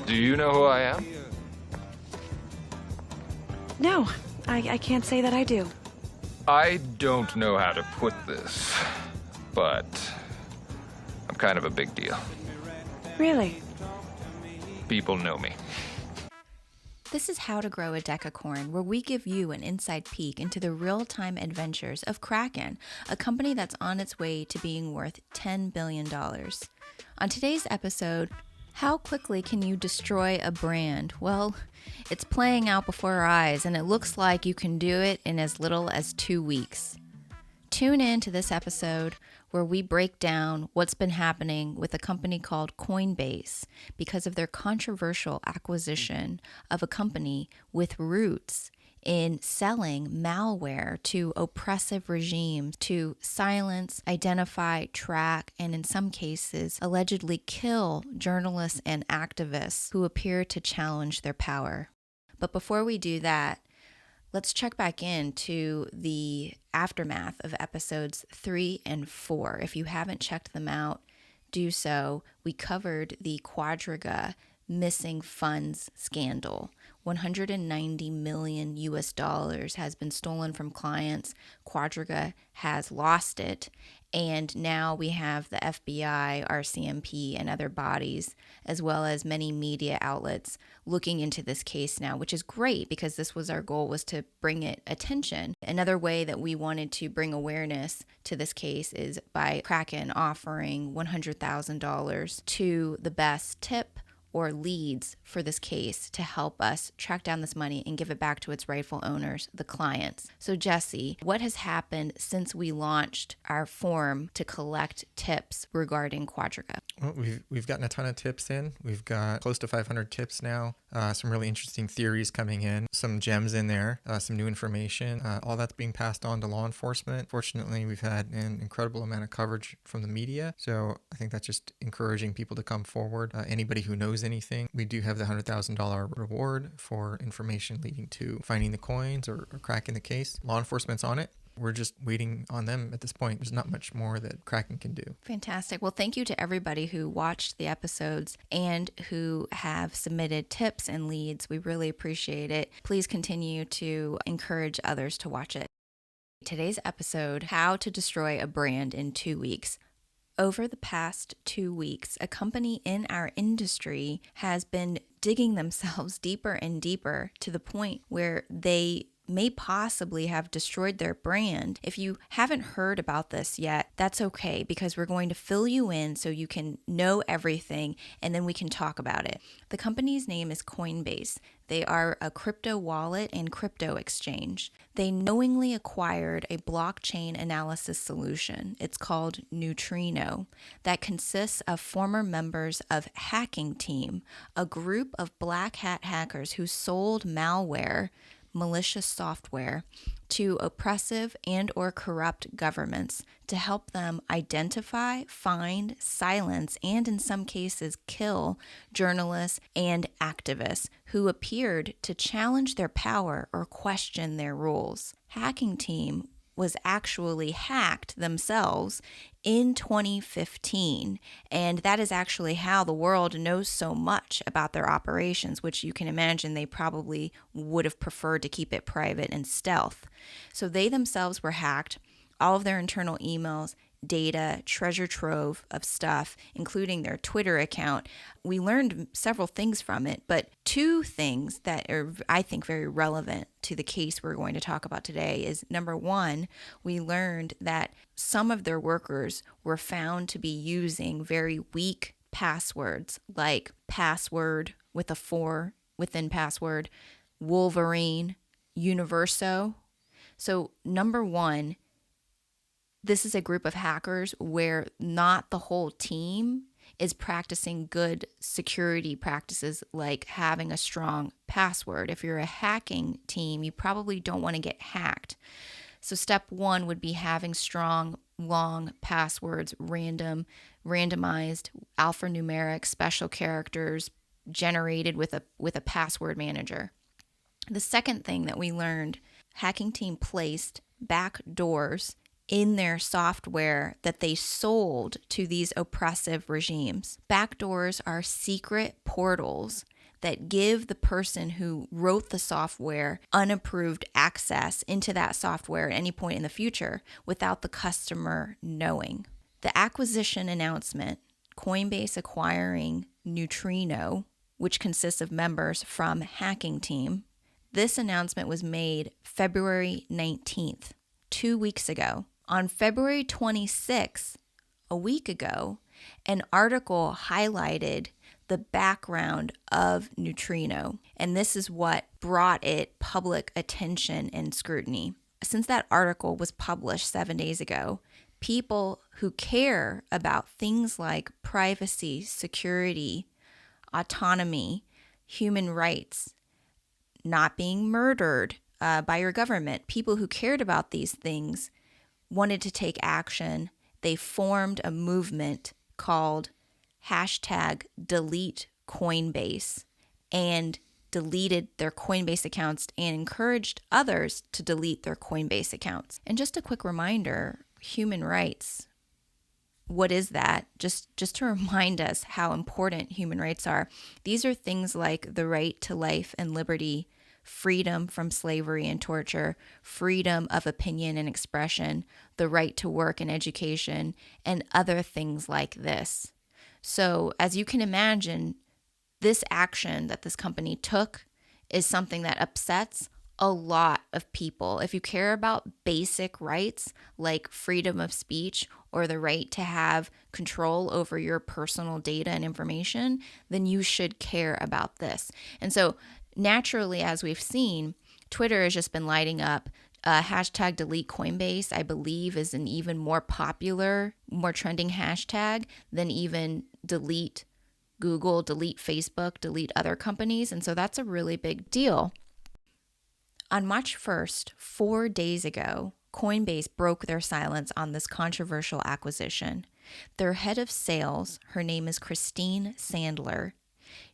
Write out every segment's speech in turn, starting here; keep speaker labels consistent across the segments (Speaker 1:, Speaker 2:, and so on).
Speaker 1: Do you know who I am?
Speaker 2: No, I can't say that I do.
Speaker 1: I don't know how to put this, but I'm kind of a big deal.
Speaker 2: Really?
Speaker 1: People know me.
Speaker 3: This is How to Grow a Decacorn, where we give you an inside peek into the real-time adventures of Kraken, a company that's on its way to being worth $10 billion. On today's episode, how quickly can you destroy a brand? Well, it's playing out before our eyes, and it looks like you can do it in as little as 2 weeks. Tune in to this episode where we break down what's been happening with a company called Coinbase because of their controversial acquisition of a company with roots in selling malware to oppressive regimes to silence, identify, track, and in some cases, allegedly kill journalists and activists who appear to challenge their power. But before we do that, let's check back into the aftermath of episodes 3 and 4. If you haven't checked them out, do so. We covered the Quadriga missing funds scandal. 190 million US dollars has been stolen from clients. Quadriga has lost it. And now we have the FBI, RCMP, and other bodies, as well as many media outlets looking into this case now, which is great because this was our goal, was to bring it attention. Another way that we wanted to bring awareness to this case is by Kraken offering $100,000 to the best tip or leads for this case to help us track down this money and give it back to its rightful owners, the clients. So Jesse, what has happened since we launched our forum to collect tips regarding Quadriga?
Speaker 4: Well, we've gotten a ton of tips in. We've got close to 500 tips now. Some really interesting theories coming in, some gems in there, some new information. All that's being passed on to law enforcement. Fortunately, we've had an incredible amount of coverage from the media. So I think that's just encouraging people to come forward. Anybody who knows anything, we do have the $100,000 reward for information leading to finding the coins or cracking the case. Law enforcement's on it. We're just waiting on them at this point. There's not much more that Kraken can do.
Speaker 3: Fantastic. Well, thank you to everybody who watched the episodes and who have submitted tips and leads. We really appreciate it. Please continue to encourage others to watch it. Today's episode, How to Destroy a Brand in 2 weeks. Over the past 2 weeks, a company in our industry has been digging themselves deeper and deeper to the point where they may possibly have destroyed their brand. If you haven't heard about this yet, that's okay, because we're going to fill you in so you can know everything and then we can talk about it. The company's name is Coinbase. They are a crypto wallet and crypto exchange. They knowingly acquired a blockchain analysis solution. It's called Neutrino, that consists of former members of HackingTeam, a group of black hat hackers who sold malware, malicious software, to oppressive and or corrupt governments to help them identify, find, silence, and in some cases kill journalists and activists who appeared to challenge their power or question their rules. HackingTeam was actually hacked themselves in 2015, and that is actually how the world knows so much about their operations, which you can imagine they probably would have preferred to keep it private and stealth. So they themselves were hacked, all of their internal emails, data, treasure trove of stuff, including their Twitter account. We learned several things from it, but 2 things that are, I think, very relevant to the case we're going to talk about today is, number 1, we learned that some of their workers were found to be using very weak passwords, like password with a 4 within password, Wolverine, Universo. So number 1, this is a group of hackers where not the whole team is practicing good security practices like having a strong password. If you're a hacking team, you probably don't want to get hacked. So step 1 would be having strong, long passwords, randomized, alphanumeric, special characters generated with a password manager. The second thing that we learned, HackingTeam placed backdoors in their software that they sold to these oppressive regimes. Backdoors are secret portals that give the person who wrote the software unapproved access into that software at any point in the future without the customer knowing. The acquisition announcement, Coinbase acquiring Neutrino, which consists of members from HackingTeam, this announcement was made February 19th, 2 weeks ago. On February 26th, a week ago, an article highlighted the background of Neutrino, and this is what brought it public attention and scrutiny. Since that article was published 7 days ago, people who care about things like privacy, security, autonomy, human rights, not being murdered by your government, people who cared about these things wanted to take action. They formed a movement called #deletecoinbase and deleted their Coinbase accounts and encouraged others to delete their Coinbase accounts. And just a quick reminder, human rights, what is that? Just to remind us how important human rights are. These are things like the right to life and liberty, freedom from slavery and torture, freedom of opinion and expression, the right to work and education, and other things like this. So as you can imagine, this action that this company took is something that upsets a lot of people. If you care about basic rights like freedom of speech or the right to have control over your personal data and information, then you should care about this. And so naturally, as we've seen, Twitter has just been lighting up. #deletecoinbase, I believe, is an even more popular, more trending hashtag than even delete Google, delete Facebook, delete other companies. And so that's a really big deal. On March 1st, 4 days ago, Coinbase broke their silence on this controversial acquisition. Their head of sales, her name is Christine Sandler.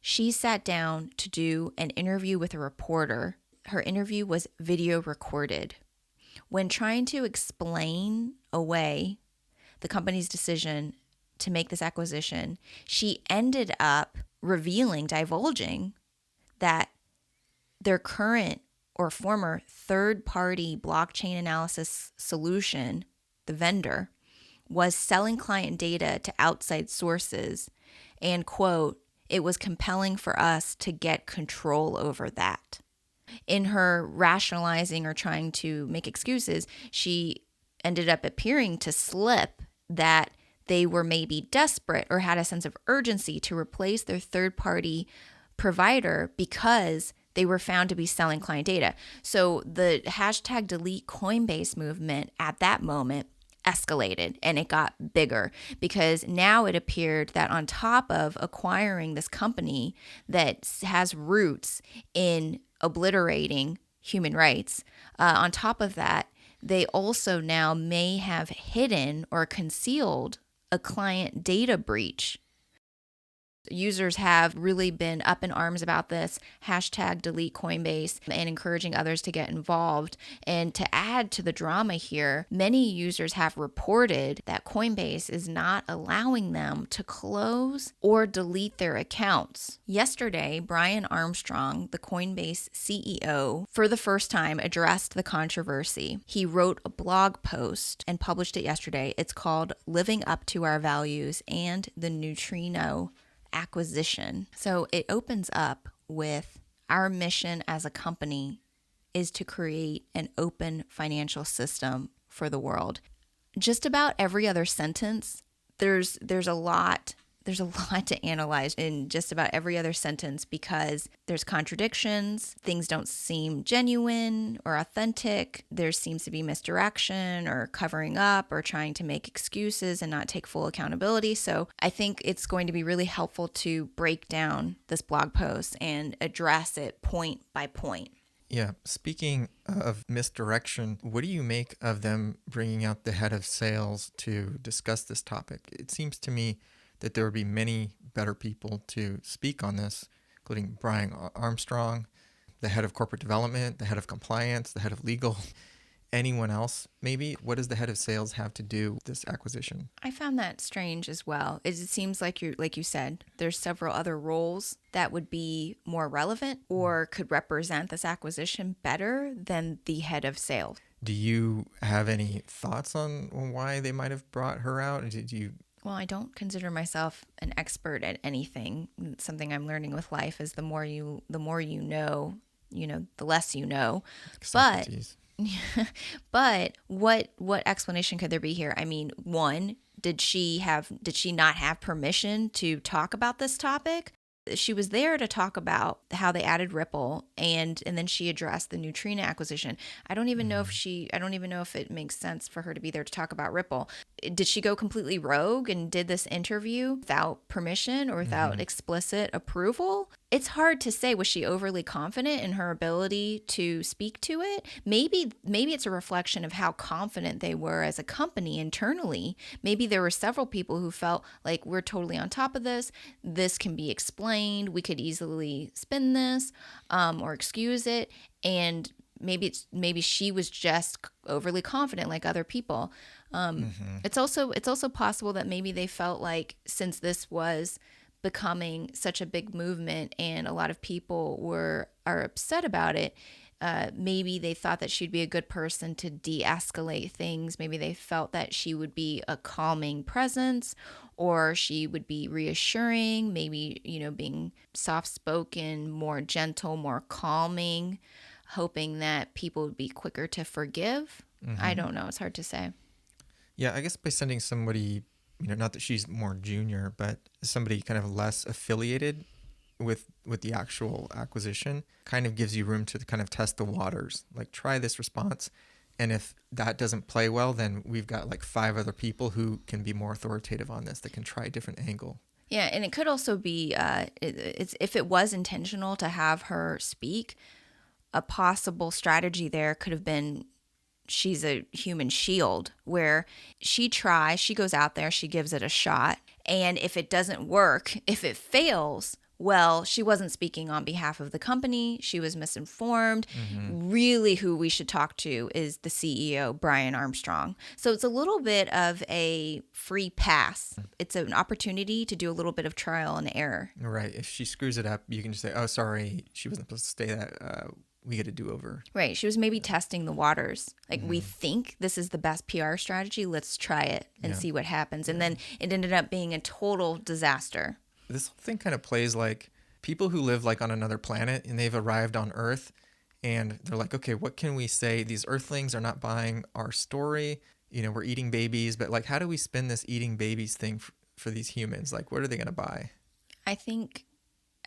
Speaker 3: She sat down to do an interview with a reporter. Her interview was video recorded. When trying to explain away the company's decision to make this acquisition, she ended up divulging that their current or former third-party blockchain analysis solution, the vendor, was selling client data to outside sources and, quote, it was compelling for us to get control over that. In her rationalizing or trying to make excuses, she ended up appearing to slip that they were maybe desperate or had a sense of urgency to replace their third-party provider because they were found to be selling client data. So the #deletecoinbase movement at that moment escalated and it got bigger because now it appeared that on top of acquiring this company that has roots in obliterating human rights, on top of that, they also now may have hidden or concealed a client data breach. Users have really been up in arms about this, #deletecoinbase, and encouraging others to get involved. And to add to the drama here, many users have reported that Coinbase is not allowing them to close or delete their accounts. Yesterday, Brian Armstrong, the Coinbase CEO, for the first time addressed the controversy. He wrote a blog post and published it yesterday. It's called Living Up to Our Values and the Neutrino Acquisition. So it opens up with our mission as a company is to create an open financial system for the world. Just about every other sentence, there's a lot to analyze in just about every other sentence because there's contradictions, things don't seem genuine or authentic, there seems to be misdirection or covering up or trying to make excuses and not take full accountability. So I think it's going to be really helpful to break down this blog post and address it point by point.
Speaker 4: Yeah, speaking of misdirection, what do you make of them bringing out the head of sales to discuss this topic? It seems to me that there would be many better people to speak on this, including Brian Armstrong, the head of corporate development, the head of compliance, the head of legal. anyone else, maybe? What does the head of sales have to do with this acquisition?
Speaker 3: I found that strange as well. It seems like you said, there's several other roles that would be more relevant or could represent this acquisition better than the head of sales.
Speaker 4: Do you have any thoughts on why they might have brought her out? Did you?
Speaker 3: Well, I don't consider myself an expert at anything. Something I'm learning with life is the more you know, the less you know.
Speaker 4: Socrates.
Speaker 3: But what explanation could there be here? I mean, one, did she not have permission to talk about this topic? She was there to talk about how they added Ripple, and then she addressed the Neutrino acquisition. I don't even know if it makes sense for her to be there to talk about Ripple. Did she go completely rogue and did this interview without permission or without explicit approval? It's hard to say. Was she overly confident in her ability to speak to it? Maybe it's a reflection of how confident they were as a company internally. Maybe there were several people who felt like, we're totally on top of this. This can be explained. We could easily spin this or excuse it. And maybe she was just overly confident like other people. It's also possible that maybe they felt like, since this was becoming such a big movement and a lot of people are upset about it, maybe they thought that she'd be a good person to de-escalate things. Maybe they felt that she would be a calming presence, or she would be reassuring, maybe, being soft-spoken, more gentle, more calming, hoping that people would be quicker to forgive. I don't know. It's hard to say.
Speaker 4: Yeah, I guess by sending somebody, not that she's more junior, but somebody kind of less affiliated with the actual acquisition, kind of gives you room to kind of test the waters. Like, try this response. And if that doesn't play well, then we've got like 5 other people who can be more authoritative on this, that can try a different angle.
Speaker 3: Yeah, and it could also be, if it was intentional to have her speak, a possible strategy there could have been, she's a human shield, where she goes out there, she gives it a shot. And if it doesn't work, if it fails, well, she wasn't speaking on behalf of the company. She was misinformed. Really, who we should talk to is the CEO, Brian Armstrong. So it's a little bit of a free pass. It's an opportunity to do a little bit of trial and error.
Speaker 4: Right. If she screws it up, you can just say, oh, sorry, she wasn't supposed to say that. We get a do-over.
Speaker 3: Right. She was maybe testing the waters. Like, we think this is the best PR strategy. Let's try it and see what happens. And then it ended up being a total disaster.
Speaker 4: This whole thing kind of plays like people who live like on another planet and they've arrived on Earth and they're like, okay, what can we say? These Earthlings are not buying our story. We're eating babies, but like, how do we spin this eating babies thing for these humans? Like, what are they going to buy?
Speaker 3: I think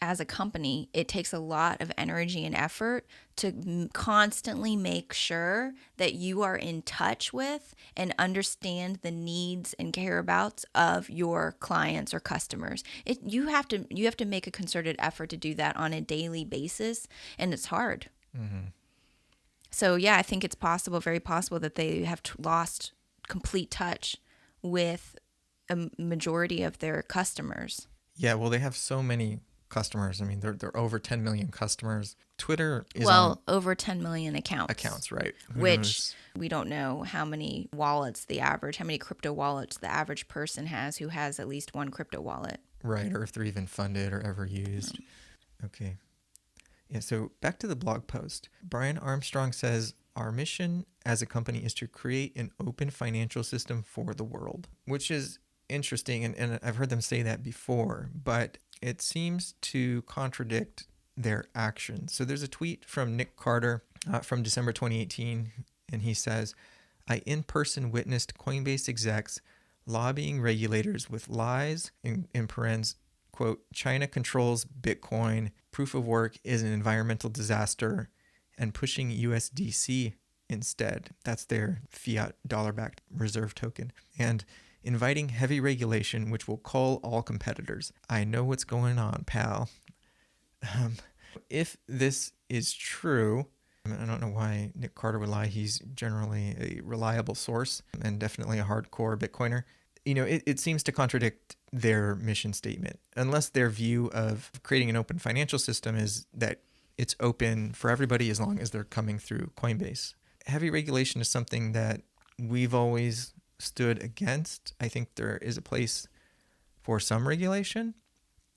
Speaker 3: as a company, it takes a lot of energy and effort to constantly make sure that you are in touch with and understand the needs and careabouts of your clients or customers. You have to make a concerted effort to do that on a daily basis, and it's hard. So yeah, I think it's possible, very possible, that they have lost complete touch with a majority of their customers.
Speaker 4: Yeah, well, they have so many customers. I mean, they're over 10 million customers. Twitter is
Speaker 3: over 10 million accounts.
Speaker 4: Accounts, right?
Speaker 3: Which we don't know how many crypto wallets the average person has who has at least one crypto wallet.
Speaker 4: Right, or if they're even funded or ever used. Okay. Yeah, so back to the blog post. Brian Armstrong says, our mission as a company is to create an open financial system for the world, which is interesting, and I've heard them say that before, but it seems to contradict their actions. So there's a tweet from Nick Carter from December 2018, and he says, I in person witnessed Coinbase execs lobbying regulators with lies, in parens, quote, China controls Bitcoin, proof of work is an environmental disaster, and pushing USDC instead. That's their fiat dollar-backed reserve token. And inviting heavy regulation, which will cull all competitors. I know what's going on, pal. If this is true, I don't know why Nick Carter would lie. He's generally a reliable source and definitely a hardcore Bitcoiner. It seems to contradict their mission statement, unless their view of creating an open financial system is that it's open for everybody as long as they're coming through Coinbase. heavy regulation is something that we've always stood against. I think there is a place for some regulation.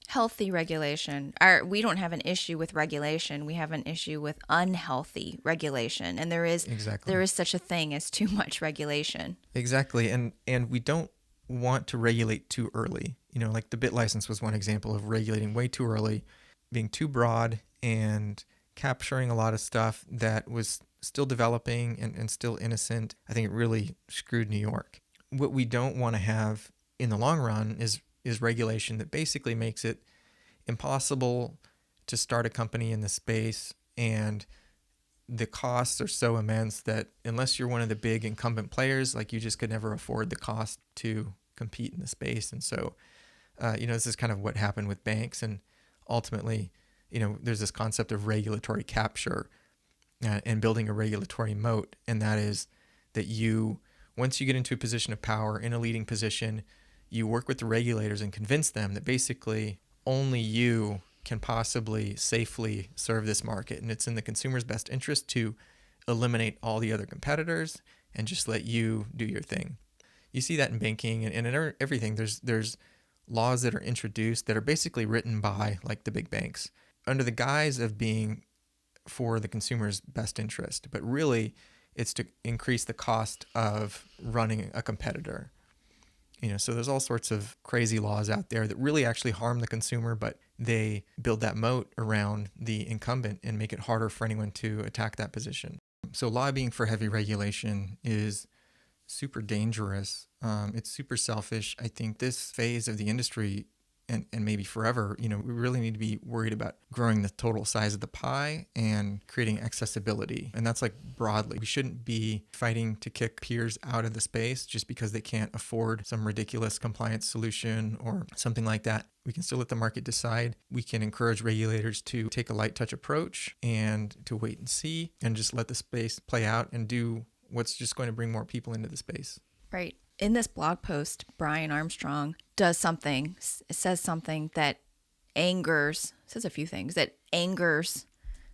Speaker 3: Healthy regulation. We don't have an issue with regulation. We have an issue with unhealthy regulation. And there is such a thing as too much regulation.
Speaker 4: Exactly. And we don't want to regulate too early. Like the BitLicense was one example of regulating way too early, being too broad and capturing a lot of stuff that was still developing and still innocent. I think it really screwed New York. What we don't want to have in the long run is regulation that basically makes it impossible to start a company in the space, and the costs are so immense that unless you're one of the big incumbent players, like you just could never afford the cost to compete in the space. And so, this is kind of what happened with banks. And ultimately, there's this concept of regulatory capture and building a regulatory moat. And that is that once you get into a position of power, in a leading position, you work with the regulators and convince them that basically only you can possibly safely serve this market. And it's in the consumer's best interest to eliminate all the other competitors and just let you do your thing. You see that in banking and in everything. There's laws that are introduced that are basically written by like the big banks under the guise of being for the consumer's best interest. But really, it's to increase the cost of running a competitor. So there's all sorts of crazy laws out there that really actually harm the consumer, but they build that moat around the incumbent and make it harder for anyone to attack that position. So lobbying for heavy regulation is super dangerous. It's super selfish. I think this phase of the industry and maybe forever, we really need to be worried about growing the total size of the pie and creating accessibility. And that's like broadly. We shouldn't be fighting to kick peers out of the space just because they can't afford some ridiculous compliance solution or something like that. We can still let the market decide. We can encourage regulators to take a light touch approach and to wait and see and just let the space play out and do what's just going to bring more people into the space.
Speaker 3: Right. In this blog post, Brian Armstrong says something that says a few things that angers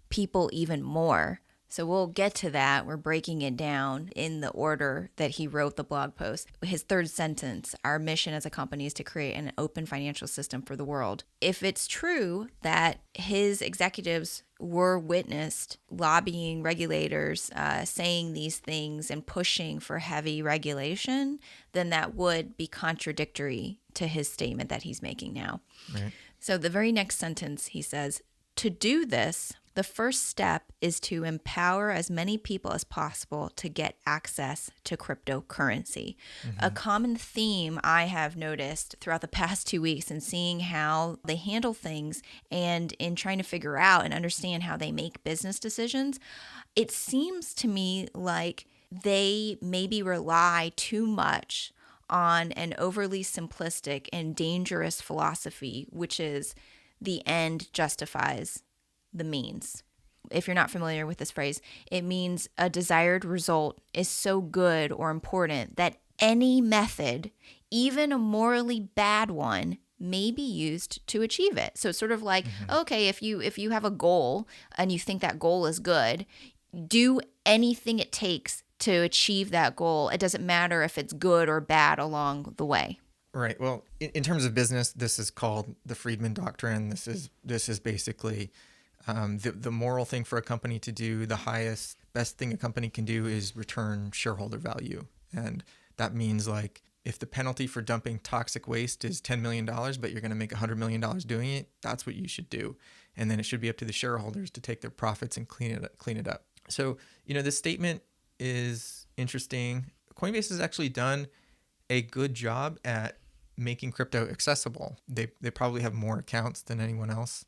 Speaker 3: people even more. So we'll get to that. We're breaking it down in the order that he wrote the blog post. His third sentence, our mission as a company is to create an open financial system for the world. If it's true that his executives were witnessed lobbying regulators, saying these things and pushing for heavy regulation, then that would be contradictory to his statement that he's making now.
Speaker 4: Right.
Speaker 3: So the very next sentence, he says, to do this, the first step is to empower as many people as possible to get access to cryptocurrency. Mm-hmm. A common theme I have noticed throughout the past 2 weeks in seeing how they handle things and in trying to figure out and understand how they make business decisions, it seems to me like they maybe rely too much on an overly simplistic and dangerous philosophy, which is the end justifies the means. If you're not familiar with this phrase, it means a desired result is so good or important that any method, even a morally bad one, may be used to achieve it. So it's sort of like, okay, if you have a goal and you think that goal is good, do anything it takes to achieve that goal. It doesn't matter if it's good or bad along the way.
Speaker 4: Right. Well, in terms of business, this is called the Friedman Doctrine. This is basically the moral thing for a company to do. The best thing a company can do is return shareholder value. And that means like if the penalty for dumping toxic waste is $10 million, but you're going to make $100 million doing it, that's what you should do. And then it should be up to the shareholders to take their profits and clean it up. So, this statement is interesting. Coinbase has actually done a good job at making crypto accessible. They probably have more accounts than anyone else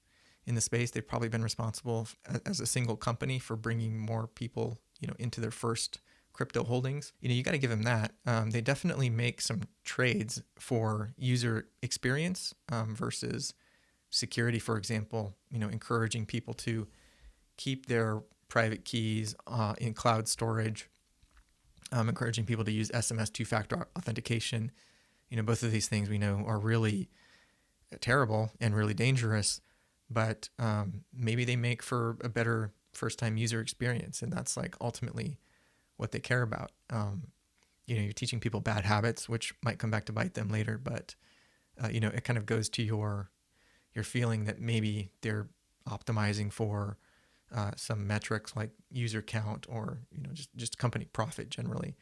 Speaker 4: in the space. They've probably been responsible as a single company for bringing more people, into their first crypto holdings. You got to give them that. They definitely make some trades for user experience versus security, for example, encouraging people to keep their private keys in cloud storage, encouraging people to use SMS two-factor authentication. Both of these things we know are really terrible and really dangerous, but maybe they make for a better first-time user experience. And that's like ultimately what they care about. You're teaching people bad habits, which might come back to bite them later, but it kind of goes to your feeling that maybe they're optimizing for some metrics like user count or just company profit generally.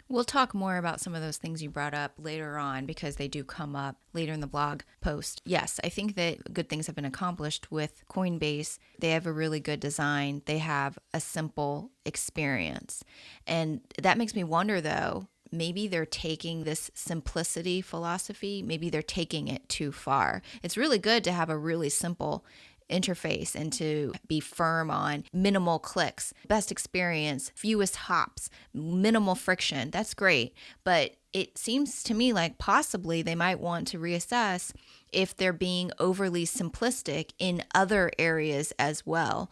Speaker 3: We'll talk more about some of those things you brought up later on because they do come up later in the blog post. Yes, I think that good things have been accomplished with Coinbase. They have a really good design. They have a simple experience. And that makes me wonder, though, maybe they're taking this simplicity philosophy, maybe they're taking it too far. It's really good to have a really simple interface and to be firm on minimal clicks, best experience, fewest hops, minimal friction. That's great. But it seems to me like possibly they might want to reassess if they're being overly simplistic in other areas as well.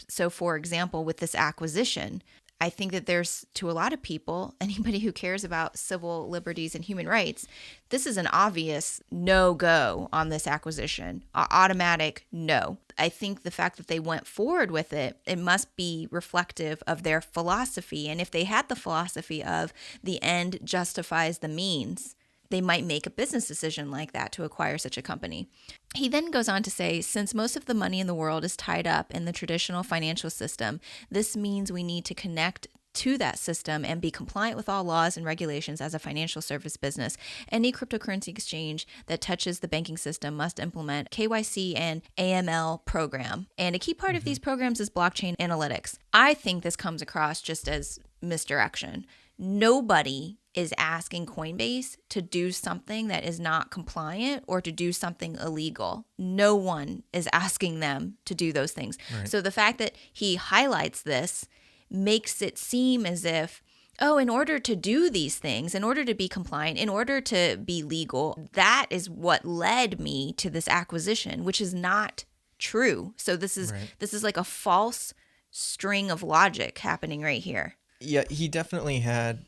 Speaker 3: So, for example, with this acquisition, I think that there's, to a lot of people, anybody who cares about civil liberties and human rights, this is an obvious no-go on this acquisition, automatic no. I think the fact that they went forward with it, it must be reflective of their philosophy. And if they had the philosophy of the end justifies the means, they might make a business decision like that to acquire such a company. He then goes on to say, since most of the money in the world is tied up in the traditional financial system, this means we need to connect to that system and be compliant with all laws and regulations as a financial service business. Any cryptocurrency exchange that touches the banking system must implement KYC and AML program. And a key part of these programs is blockchain analytics. I think this comes across just as misdirection. Nobody is asking Coinbase to do something that is not compliant or to do something illegal. No one is asking them to do those things. Right. So the fact that he highlights this makes it seem as if, in order to do these things, in order to be compliant, in order to be legal, that is what led me to this acquisition, which is not true. So this is like a false string of logic happening right here.
Speaker 4: Yeah, he definitely had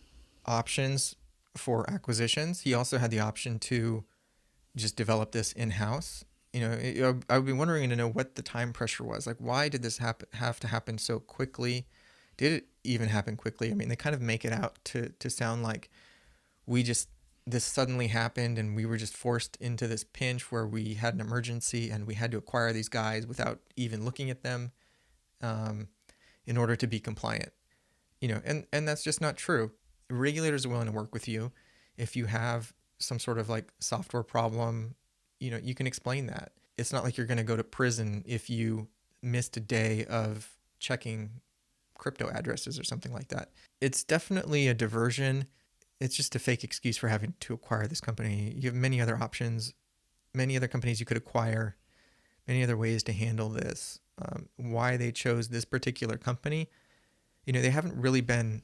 Speaker 4: options for acquisitions. He also had the option to just develop this in-house. I would be wondering to know what the time pressure was. Like, why did this have to happen so quickly? Did it even happen quickly? I mean, they kind of make it out to sound like this suddenly happened and we were just forced into this pinch where we had an emergency and we had to acquire these guys without even looking at them in order to be compliant. And that's just not true. Regulators are willing to work with you. If you have some sort of like software problem, you can explain that. It's not like you're going to go to prison if you missed a day of checking crypto addresses or something like that. It's definitely a diversion. It's just a fake excuse for having to acquire this company. You have many other options, many other companies you could acquire, many other ways to handle this. Why they chose this particular company, they haven't really been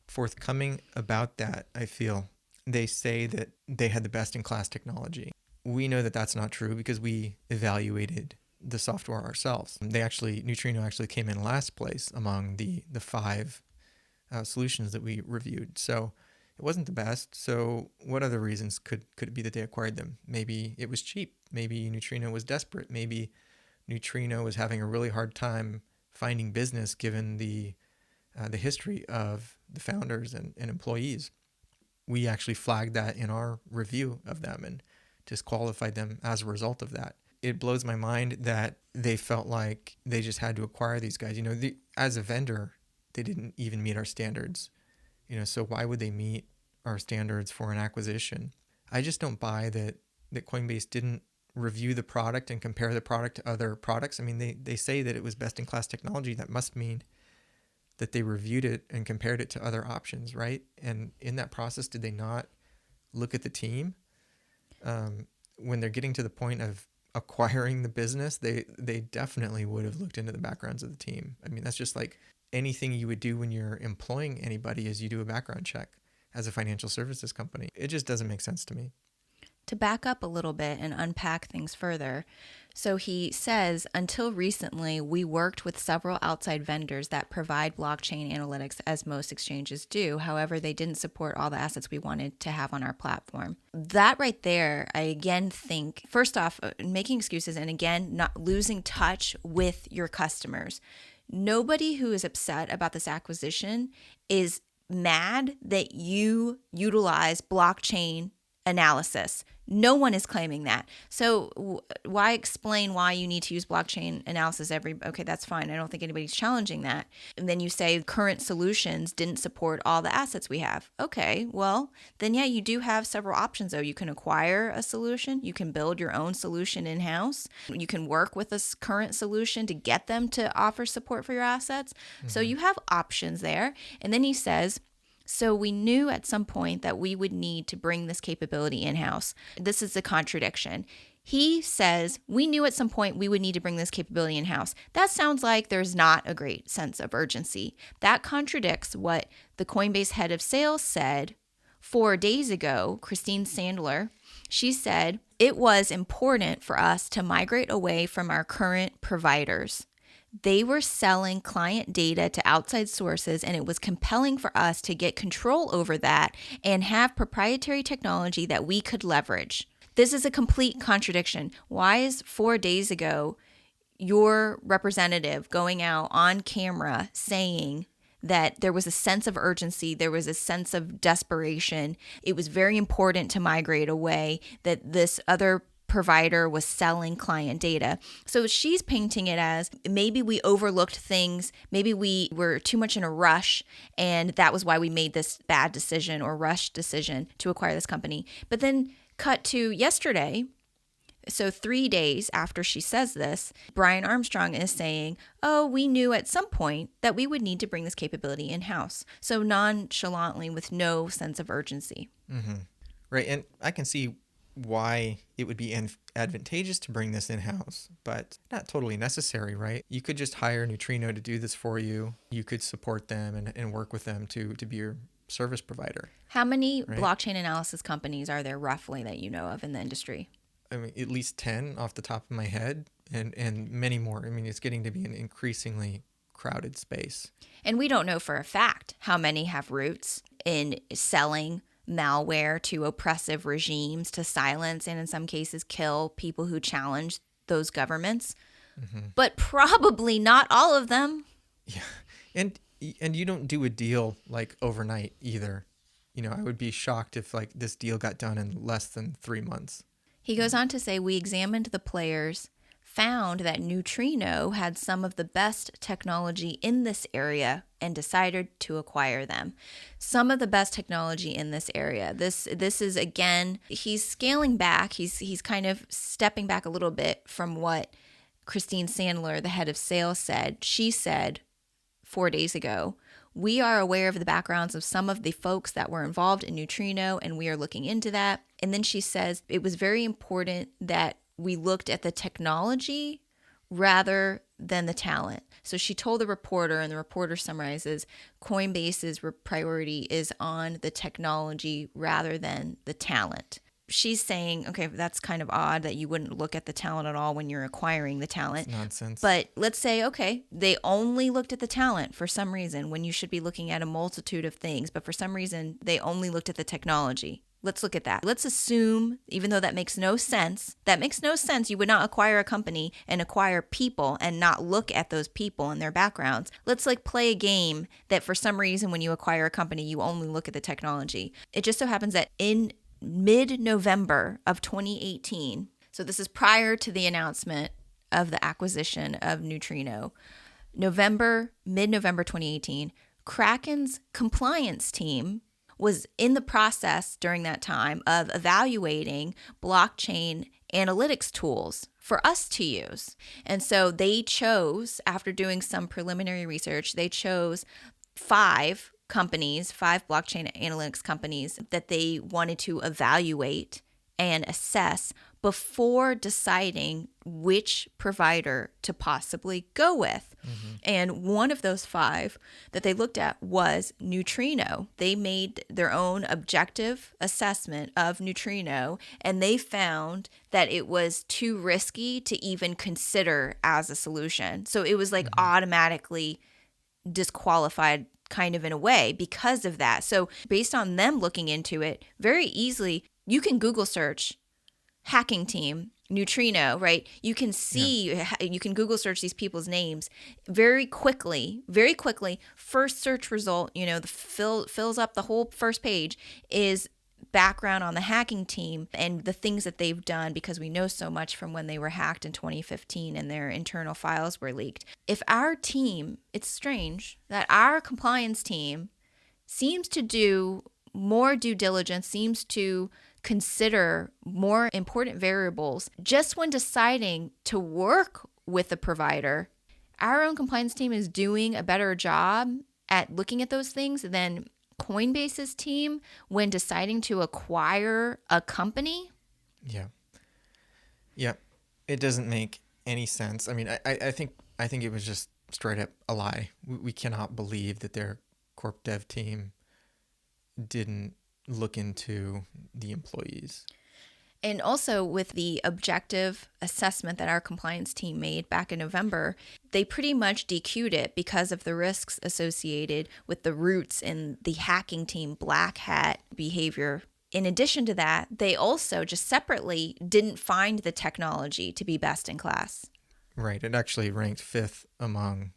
Speaker 4: forthcoming about that, I feel. They say that they had the best-in-class technology. We know that that's not true because we evaluated the software ourselves. Neutrino actually came in last place among the 5 solutions that we reviewed. So it wasn't the best. So what other reasons could it be that they acquired them? Maybe it was cheap. Maybe Neutrino was desperate. Maybe Neutrino was having a really hard time finding business given the history of the founders and employees. We actually flagged that in our review of them and disqualified them as a result of that. It blows my mind that they felt like they just had to acquire these guys. As a vendor, they didn't even meet our standards. So why would they meet our standards for an acquisition? I just don't buy that Coinbase didn't review the product and compare the product to other products. I mean, they say that it was best-in-class technology. That must mean that they reviewed it and compared it to other options, right? And in that process, did they not look at the team? When they're getting to the point of acquiring the business, they definitely would have looked into the backgrounds of the team. I mean, that's just like anything you would do when you're employing anybody is you do a background check as a financial services company. It just doesn't make sense to me.
Speaker 3: To back up a little bit and unpack things further, so he says, until recently, we worked with several outside vendors that provide blockchain analytics as most exchanges do. However, they didn't support all the assets we wanted to have on our platform. That right there, I again think, first off, making excuses and again, not losing touch with your customers. Nobody who is upset about this acquisition is mad that you utilize blockchain analysis. No one is claiming that. So why explain why you need to use blockchain analysis okay, that's fine. I don't think anybody's challenging that. And then you say current solutions didn't support all the assets we have. Okay, well, then yeah, you do have several options though. You can acquire a solution. You can build your own solution in-house. You can work with a current solution to get them to offer support for your assets. So you have options there. And then he says, so we knew at some point that we would need to bring this capability in-house. This is a contradiction. He says, we knew at some point we would need to bring this capability in-house. That sounds like there's not a great sense of urgency. That contradicts what the Coinbase head of sales said 4 days ago, Christine Sandler. She said, it was important for us to migrate away from our current providers. They were selling client data to outside sources, and it was compelling for us to get control over that and have proprietary technology that we could leverage. This is a complete contradiction. Why is 4 days ago your representative going out on camera saying that there was a sense of urgency, there was a sense of desperation, it was very important to migrate away, that this other provider was selling client data? So she's painting it as maybe we overlooked things, maybe we were too much in a rush, and that was why we made this bad decision or rushed decision to acquire this company. But then cut to yesterday, so 3 days after she says this, Brian Armstrong is saying, oh, we knew at some point that we would need to bring this capability in-house. So nonchalantly, with no sense of urgency.
Speaker 4: Right, and I can see why it would be advantageous to bring this in-house, but not totally necessary, right? You could just hire Neutrino to do this for you. You could support them and work with them to be your service provider.
Speaker 3: How many blockchain analysis companies are there roughly that you know of in the industry?
Speaker 4: I mean, at least 10 off the top of my head, and many more. I mean, it's getting to be an increasingly crowded space.
Speaker 3: And we don't know for a fact how many have roots in selling malware to oppressive regimes to silence and in some cases kill people who challenge those governments. But probably not all of them.
Speaker 4: Yeah. And you don't do a deal like overnight either. You know, I would be shocked if like this deal got done in less than 3 months.
Speaker 3: He goes on to say, we examined the players, found that Neutrino had some of the best technology in this area and decided to acquire them. Some of the best technology in this area. This is, again, he's scaling back. He's kind of stepping back a little bit from what Christine Sandler, the head of sales, said. She said 4 days ago, we are aware of the backgrounds of some of the folks that were involved in Neutrino, and we are looking into that. And then she says it was very important that we looked at the technology rather than the talent. So she told the reporter, and the reporter summarizes, Coinbase's priority is on the technology rather than the talent. She's saying, okay, that's kind of odd that you wouldn't look at the talent at all when you're acquiring the talent.
Speaker 4: It's nonsense.
Speaker 3: But let's say, okay, they only looked at the talent for some reason when you should be looking at a multitude of things. But for some reason, they only looked at the technology. Let's look at that. Let's assume, even though that makes no sense, you would not acquire a company and acquire people and not look at those people and their backgrounds. Let's like play a game that for some reason when you acquire a company, you only look at the technology. It just so happens that in mid-November of 2018, so this is prior to the announcement of the acquisition of Neutrino, mid-November 2018, Kraken's compliance team was in the process during that time of evaluating blockchain analytics tools for us to use. And so they chose, after doing some preliminary research, they chose 5 blockchain analytics companies that they wanted to evaluate and assess before deciding which provider to possibly go with. And one of those 5 that they looked at was Neutrino. They made their own objective assessment of Neutrino, and they found that it was too risky to even consider as a solution. So it was like automatically disqualified kind of in a way because of that. So based on them looking into it, very easily, you can Google search HackingTeam Neutrino, right? You can see, you can Google search these people's names very quickly. First search result, fills up the whole first page is background on the hacking team and the things that they've done, because we know so much from when they were hacked in 2015 and their internal files were leaked. If our team, it's strange that our compliance team seems to do more due diligence, seems to consider more important variables just when deciding to work with a provider. Our own compliance team is doing a better job at looking at those things than Coinbase's team when deciding to acquire a company.
Speaker 4: Yeah. It doesn't make any sense. I mean, I think it was just straight up a lie. We cannot believe that their corp dev team didn't look into the employees.
Speaker 3: And also with the objective assessment that our compliance team made back in November, they pretty much DQ'd it because of the risks associated with the roots in the hacking team black hat behavior. In addition to that, they also just separately didn't find the technology to be best in class.
Speaker 4: Right. It actually ranked 5th among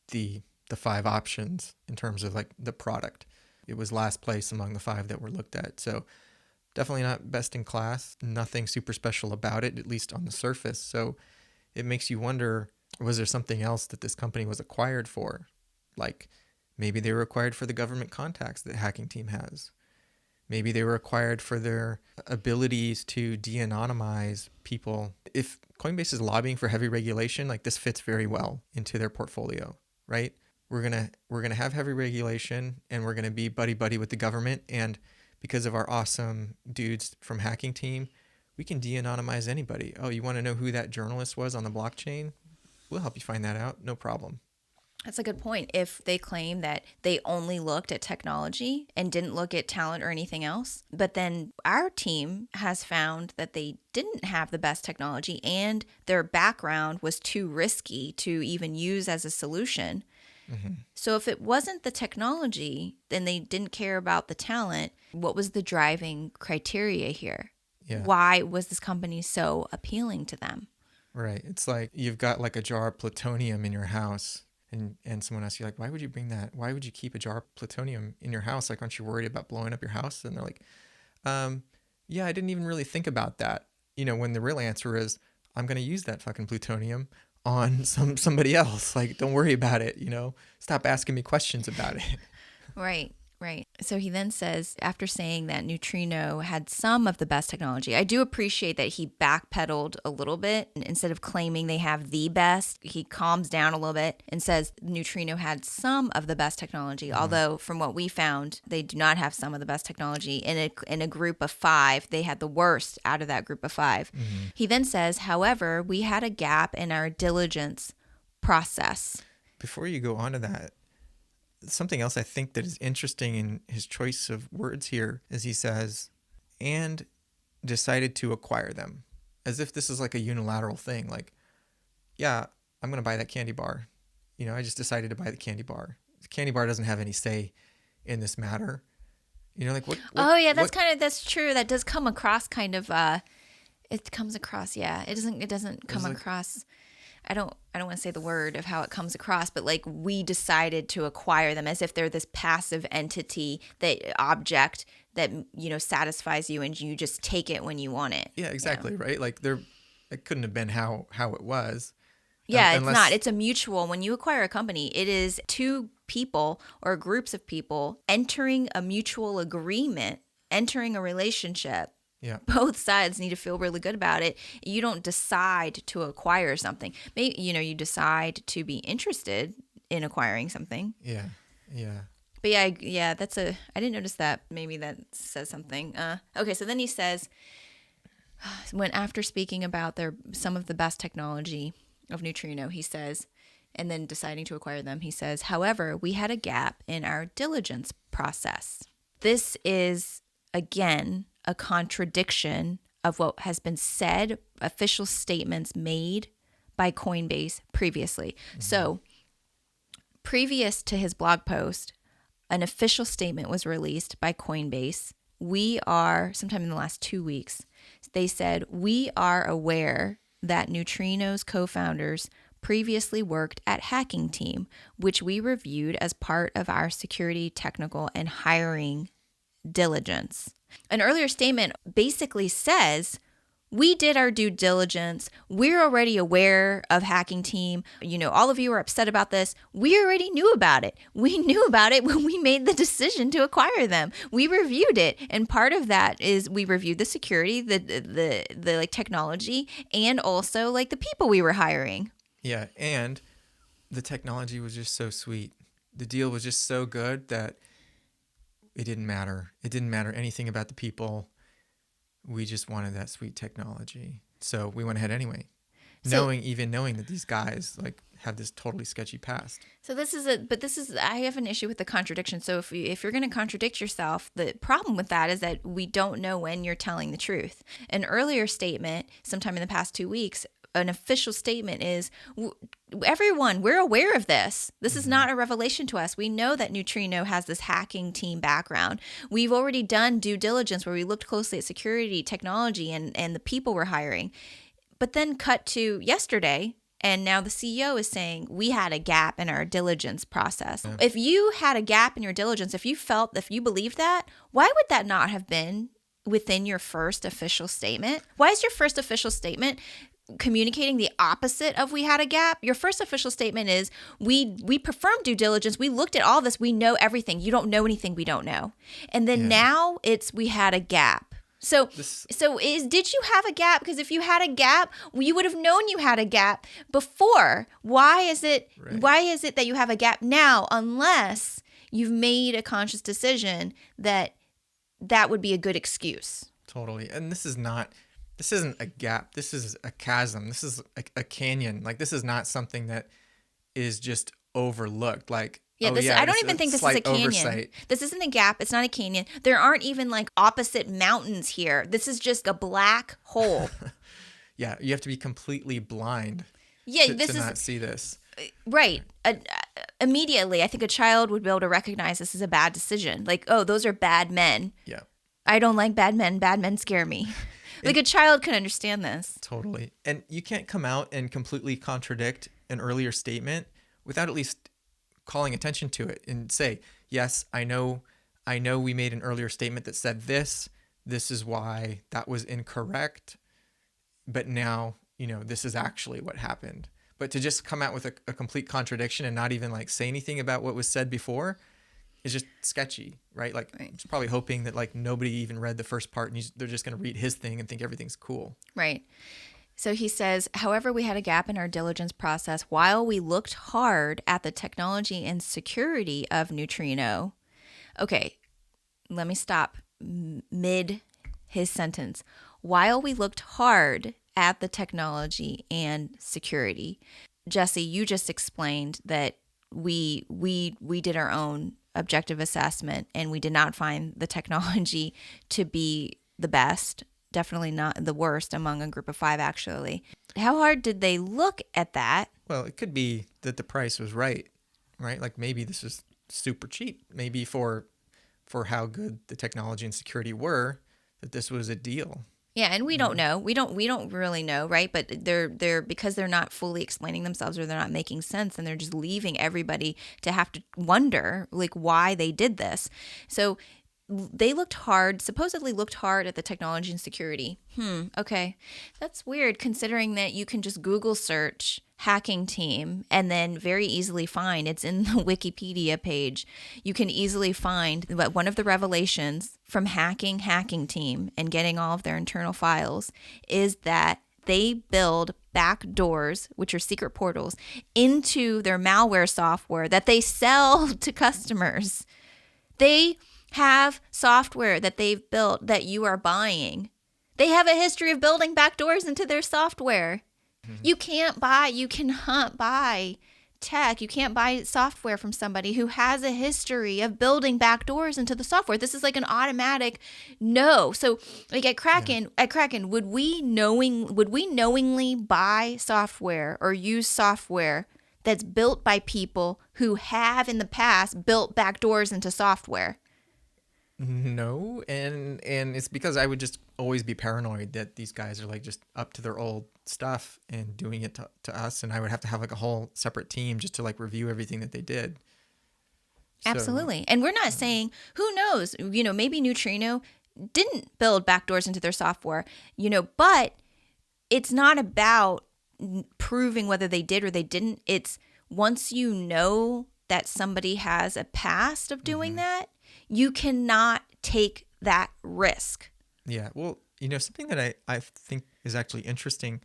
Speaker 4: the 5 options in terms of like the product. It was last place among the 5 that were looked at. So definitely not best in class. Nothing super special about it, at least on the surface. So it makes you wonder, was there something else that this company was acquired for? Like maybe they were acquired for the government contacts that Hacking Team has. Maybe they were acquired for their abilities to de-anonymize people. If Coinbase is lobbying for heavy regulation, like this fits very well into their portfolio, right? We're gonna have heavy regulation and we're gonna be buddy with the government, and because of our awesome dudes from Hacking Team, we can de-anonymize anybody. Oh, you want to know who that journalist was on the blockchain? We'll help you find that out. No problem.
Speaker 3: That's a good point. If they claim that they only looked at technology and didn't look at talent or anything else, but then our team has found that they didn't have the best technology and their background was too risky to even use as a solution. Mm-hmm. So if it wasn't the technology, then they didn't care about the talent. What was the driving criteria here?
Speaker 4: Yeah.
Speaker 3: Why was this company so appealing to them?
Speaker 4: Right. It's like you've got like a jar of plutonium in your house. And someone asks you, like, why would you bring that? Why would you keep a jar of plutonium in your house? Like, aren't you worried about blowing up your house? And they're like, yeah, I didn't even really think about that. When the real answer is, I'm going to use that fucking plutonium on somebody else. Like, don't worry about it. Stop asking me questions about it.
Speaker 3: Right. So he then says, after saying that Neutrino had some of the best technology, I do appreciate that he backpedaled a little bit. Instead of claiming they have the best, he calms down a little bit and says Neutrino had some of the best technology. Mm-hmm. Although from what we found, they do not have some of the best technology. In a group of 5, they had the worst out of that group of 5. Mm-hmm. He then says, however, we had a gap in our diligence process.
Speaker 4: Before you go on to that, something else I think that is interesting in his choice of words here is he says, and decided to acquire them, as if this is like a unilateral thing. Like, yeah, I'm going to buy that candy bar. I just decided to buy the candy bar. The candy bar doesn't have any say in this matter. Like what
Speaker 3: oh yeah, that's true. That does come across kind of, it comes across. Yeah. It doesn't come across. I don't want to say the word of how it comes across, but like we decided to acquire them as if they're this passive entity, object that, satisfies you and you just take it when you want it.
Speaker 4: Yeah, exactly. Right. Like it couldn't have been how it was.
Speaker 3: Yeah, it's not. It's a mutual. When you acquire a company, it is 2 people or groups of people entering a mutual agreement, entering a relationship.
Speaker 4: Yeah.
Speaker 3: Both sides need to feel really good about it. You don't decide to acquire something. Maybe, you decide to be interested in acquiring something.
Speaker 4: Yeah.
Speaker 3: But I didn't notice that. Maybe that says something. Okay, so then he says, when after speaking about some of the best technology of Neutrino, he says, and then deciding to acquire them, he says, however, we had a gap in our diligence process. This is, again, a contradiction of what has been said, official statements made by Coinbase previously. Mm-hmm. So previous to his blog post, an official statement was released by Coinbase. We are, sometime in the last 2 weeks, They said, "We are aware that Neutrino's co-founders previously worked at HackingTeam, which we reviewed as part of our security, technical, and hiring diligence." An earlier statement basically says, we did our due diligence. We're already aware of HackingTeam. All of you are upset about this. We already knew about it. We knew about it when we made the decision to acquire them. We reviewed it. And part of that is we reviewed the security, the like technology, and also like the people we were hiring.
Speaker 4: Yeah. And the technology was just so sweet. The deal was just so good that it didn't matter. It didn't matter anything about the people. We just wanted that sweet technology. So we went ahead anyway, knowing that these guys like have this totally sketchy past.
Speaker 3: So I have an issue with the contradiction. So if you're going to contradict yourself, the problem with that is that we don't know when you're telling the truth. An earlier statement, sometime in the past 2 weeks, an official statement is, everyone, we're aware of this. This is not a revelation to us. We know that Neutrino has this HackingTeam background. We've already done due diligence where we looked closely at security, technology, and the people we're hiring. But then cut to yesterday, and now the CEO is saying we had a gap in our diligence process. Yeah. If you had a gap in your diligence, if you believed that, why would that not have been within your first official statement? Why is your first official statement communicating the opposite of we had a gap? Your first official statement is we performed due diligence. We looked at all this. We know everything. You don't know anything we don't know. And then now it's we had a gap. So did you have a gap? Because if you had a gap, you would have known you had a gap before. Why is it that you have a gap now, unless you've made a conscious decision that would be a good excuse? Totally.
Speaker 4: And this isn't a gap. This is a chasm. This is a canyon. Like, this is not something that is just overlooked. Like,
Speaker 3: I don't even think this is a canyon. Oversight. This isn't a gap. It's not a canyon. There aren't even like opposite mountains here. This is just a black hole.
Speaker 4: Yeah, you have to be completely blind to not see this.
Speaker 3: Right. Immediately, I think a child would be able to recognize this as a bad decision. Like, oh, those are bad men.
Speaker 4: Yeah.
Speaker 3: I don't like bad men. Bad men scare me. Like, a child can understand this.
Speaker 4: Totally. And you can't come out and completely contradict an earlier statement without at least calling attention to it and say, yes, I know we made an earlier statement that said this is why that was incorrect, but now, this is actually what happened. But to just come out with a complete contradiction and not even like say anything about what was said before is just sketchy, right? Like, right. He's probably hoping that like nobody even read the first part and they're just going to read his thing and think everything's cool.
Speaker 3: Right. So he says, however, we had a gap in our diligence process while we looked hard at the technology and security of Neutrino. Okay, let me stop mid his sentence. While we looked hard at the technology and security. Jesse, you just explained that we did our own objective assessment and we did not find the technology to be the best, definitely not the worst among a group of 5, actually. How hard did they look at that?
Speaker 4: Well, it could be that the price was right? Like maybe this is super cheap. Maybe for how good the technology and security were, that this was a deal.
Speaker 3: Yeah, and we don't know. We don't really know, right? But they're because they're not fully explaining themselves or they're not making sense, and they're just leaving everybody to have to wonder like why they did this. So they supposedly looked hard at the technology and security. Okay. That's weird considering that you can just Google search HackingTeam and then very easily find, it's in the Wikipedia page, you can easily find that one of the revelations from hacking HackingTeam and getting all of their internal files is that they build backdoors, which are secret portals, into their malware software that they sell to customers. They have software that they've built that you are buying. They have a history of building backdoors into their software. Mm-hmm. You cannot buy tech. You can't buy software from somebody who has a history of building backdoors into the software. This is like an automatic no. So like at Kraken, would we knowingly buy software or use software that's built by people who have in the past built backdoors into software?
Speaker 4: No, and it's because I would just always be paranoid that these guys are like just up to their old stuff and doing it to us, and I would have to have like a whole separate team just to like review everything that they did. So,
Speaker 3: Absolutely. And we're not saying, who knows, maybe Neutrino didn't build backdoors into their software, but it's not about proving whether they did or they didn't. It's once you know that somebody has a past of doing that, you cannot take that risk.
Speaker 4: Yeah. Well, something that I think is actually interesting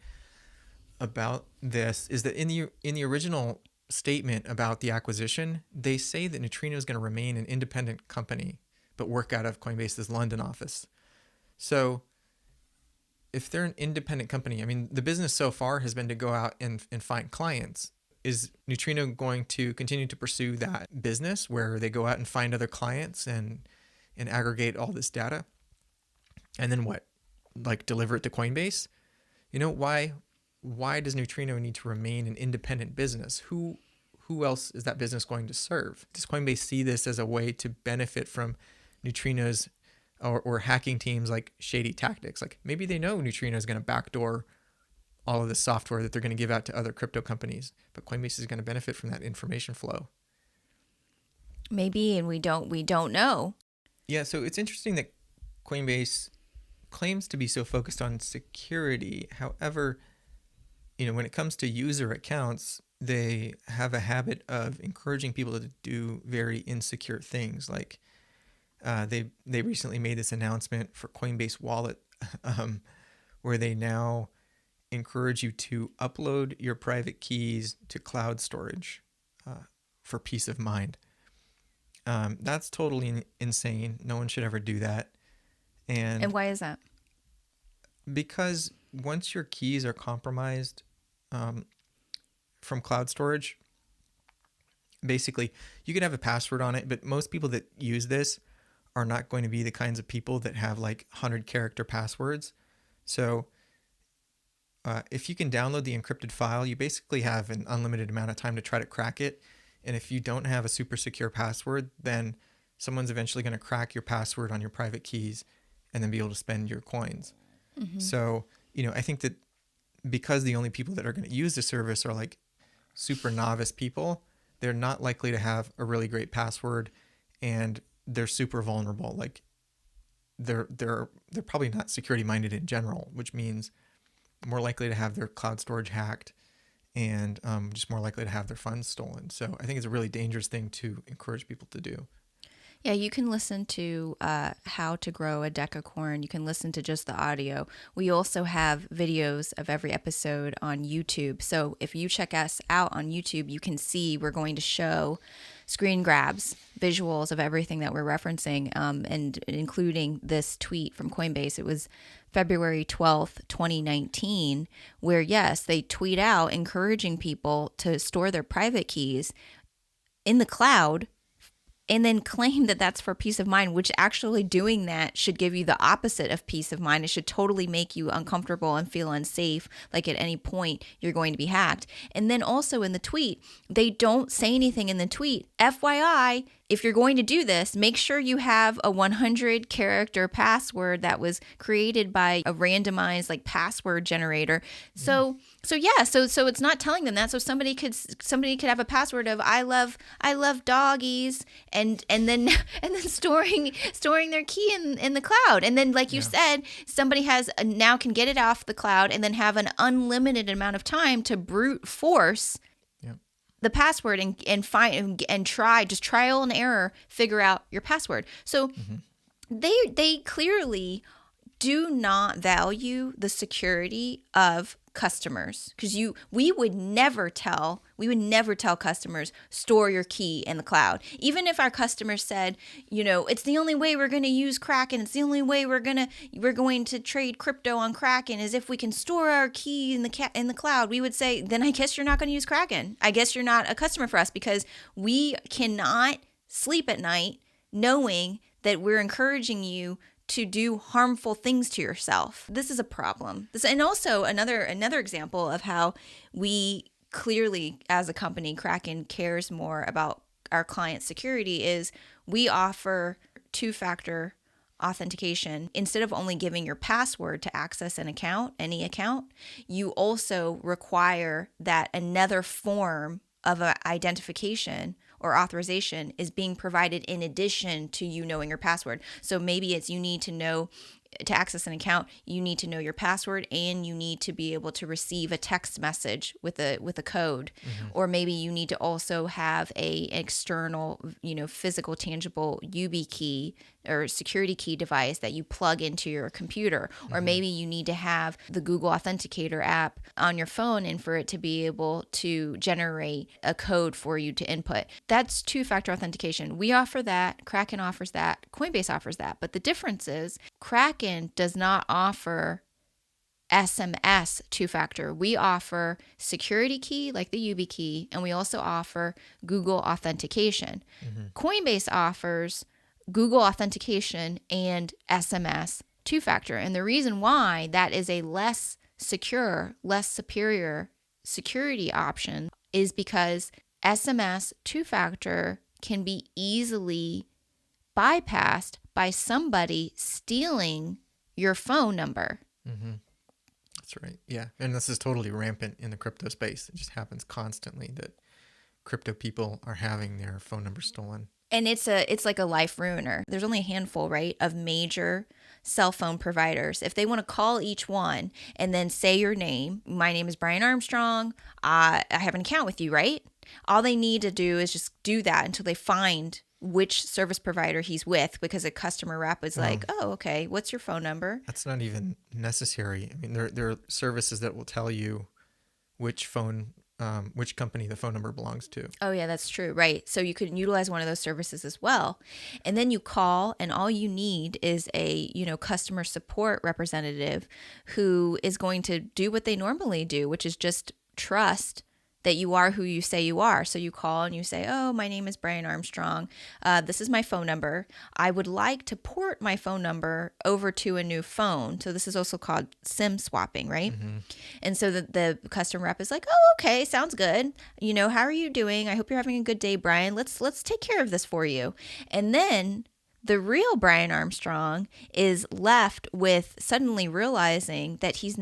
Speaker 4: about this is that in the original statement about the acquisition, they say that Neutrino is going to remain an independent company, but work out of Coinbase's London office. So if they're an independent company, I mean, the business so far has been to go out and find clients. Is Neutrino going to continue to pursue that business where they go out and find other clients and aggregate all this data? And then what? Like deliver it to Coinbase? Why does Neutrino need to remain an independent business? Who else is that business going to serve? Does Coinbase see this as a way to benefit from Neutrino's or hacking teams like shady tactics? Like maybe they know Neutrino is going to backdoor all of the software that they're going to give out to other crypto companies, but Coinbase is going to benefit from that information flow.
Speaker 3: Maybe, and we don't know.
Speaker 4: Yeah, so it's interesting that Coinbase claims to be so focused on security. However, when it comes to user accounts, they have a habit of encouraging people to do very insecure things. Like they recently made this announcement for Coinbase Wallet, where they now encourage you to upload your private keys to cloud storage for peace of mind. That's totally insane. No one should ever do that. And
Speaker 3: why is that?
Speaker 4: Because once your keys are compromised from cloud storage, basically you could have a password on it, but most people that use this are not going to be the kinds of people that have like 100-character passwords. So if you can download the encrypted file, you basically have an unlimited amount of time to try to crack it. And if you don't have a super secure password, then someone's eventually going to crack your password on your private keys and then be able to spend your coins. Mm-hmm. So, I think that because the only people that are going to use the service are like super novice people, they're not likely to have a really great password, and they're super vulnerable. Like they're probably not security minded in general, which means more likely to have their cloud storage hacked and just more likely to have their funds stolen. So I think it's a really dangerous thing to encourage people to do.
Speaker 3: Yeah, you can listen to how to grow a Decacorn. You can listen to just the audio. We also have videos of every episode on YouTube. So if you check us out on YouTube, you can see we're going to show screen grabs, visuals of everything that we're referencing, and including this tweet from Coinbase. It was February 12th, 2019, where, yes, they tweet out encouraging people to store their private keys in the cloud and then claim that that's for peace of mind, which actually doing that should give you the opposite of peace of mind. It should totally make you uncomfortable and feel unsafe, like at any point you're going to be hacked. And then also in the tweet, they don't say anything in the tweet. FYI, if you're going to do this, make sure you have a 100-character password that was created by a randomized like password generator. So it's not telling them that. So somebody could have a password of I love doggies and then storing their key in the cloud. And then like you said, somebody now can get it off the cloud and then have an unlimited amount of time to brute force the password and find and just trial and error figure out your password. So they clearly do not value the security of customers, because we would never tell customers store your key in the cloud. Even if our customers said, it's the only way we're going to use Kraken, it's the only way we're going to trade crypto on Kraken is if we can store our key in the cloud, we would say, then I guess you're not going to use Kraken. I guess you're not a customer for us, because we cannot sleep at night knowing that we're encouraging you to do harmful things to yourself. This is a problem. And also another example of how we clearly, as a company, Kraken cares more about our client security is we offer two-factor authentication, instead of only giving your password to access an account, any account, you also require that another form of identification or authorization is being provided in addition to you knowing your password. So maybe it's you need to know to access an account, you need to know your password, and you need to be able to receive a text message with a code. Or maybe you need to also have a external, physical, tangible YubiKey or security key device that you plug into your computer. Or maybe you need to have the Google Authenticator app on your phone and for it to be able to generate a code for you to input. That's two-factor authentication. We offer that. Kraken offers that. Coinbase offers that. But the difference is Kraken does not offer SMS two-factor. We offer security key like the YubiKey, and we also offer Google authentication. Coinbase offers Google authentication and SMS two-factor. And the reason why that is a less secure, less superior security option is because SMS two-factor can be easily bypassed by somebody stealing your phone number.
Speaker 4: That's right. Yeah. And this is totally rampant in the crypto space. It just happens constantly that crypto people are having their phone number stolen.
Speaker 3: And it's like a life ruiner. There's only a handful, right, of major cell phone providers. If they want to call each one and then say your name, my name is Brian Armstrong, I have an account with you, right? All they need to do is just do that until they find which service provider he's with, because a customer rep is like, oh, okay, what's your phone number?
Speaker 4: That's not even necessary. I mean, there are services that will tell you which company the phone number belongs to.
Speaker 3: Oh, yeah, that's true. Right. So you could utilize one of those services as well. And then you call, and all you need is a, customer support representative who is going to do what they normally do, which is just trust that you are who you say you are. So you call and you say, oh, my name is Brian Armstrong. This is my phone number. I would like to port my phone number over to a new phone. So this is also called SIM swapping, right? And so the customer rep is like, oh, okay, sounds good. How are you doing? I hope you're having a good day, Brian. Let's take care of this for you. And then the real Brian Armstrong is left with suddenly realizing that his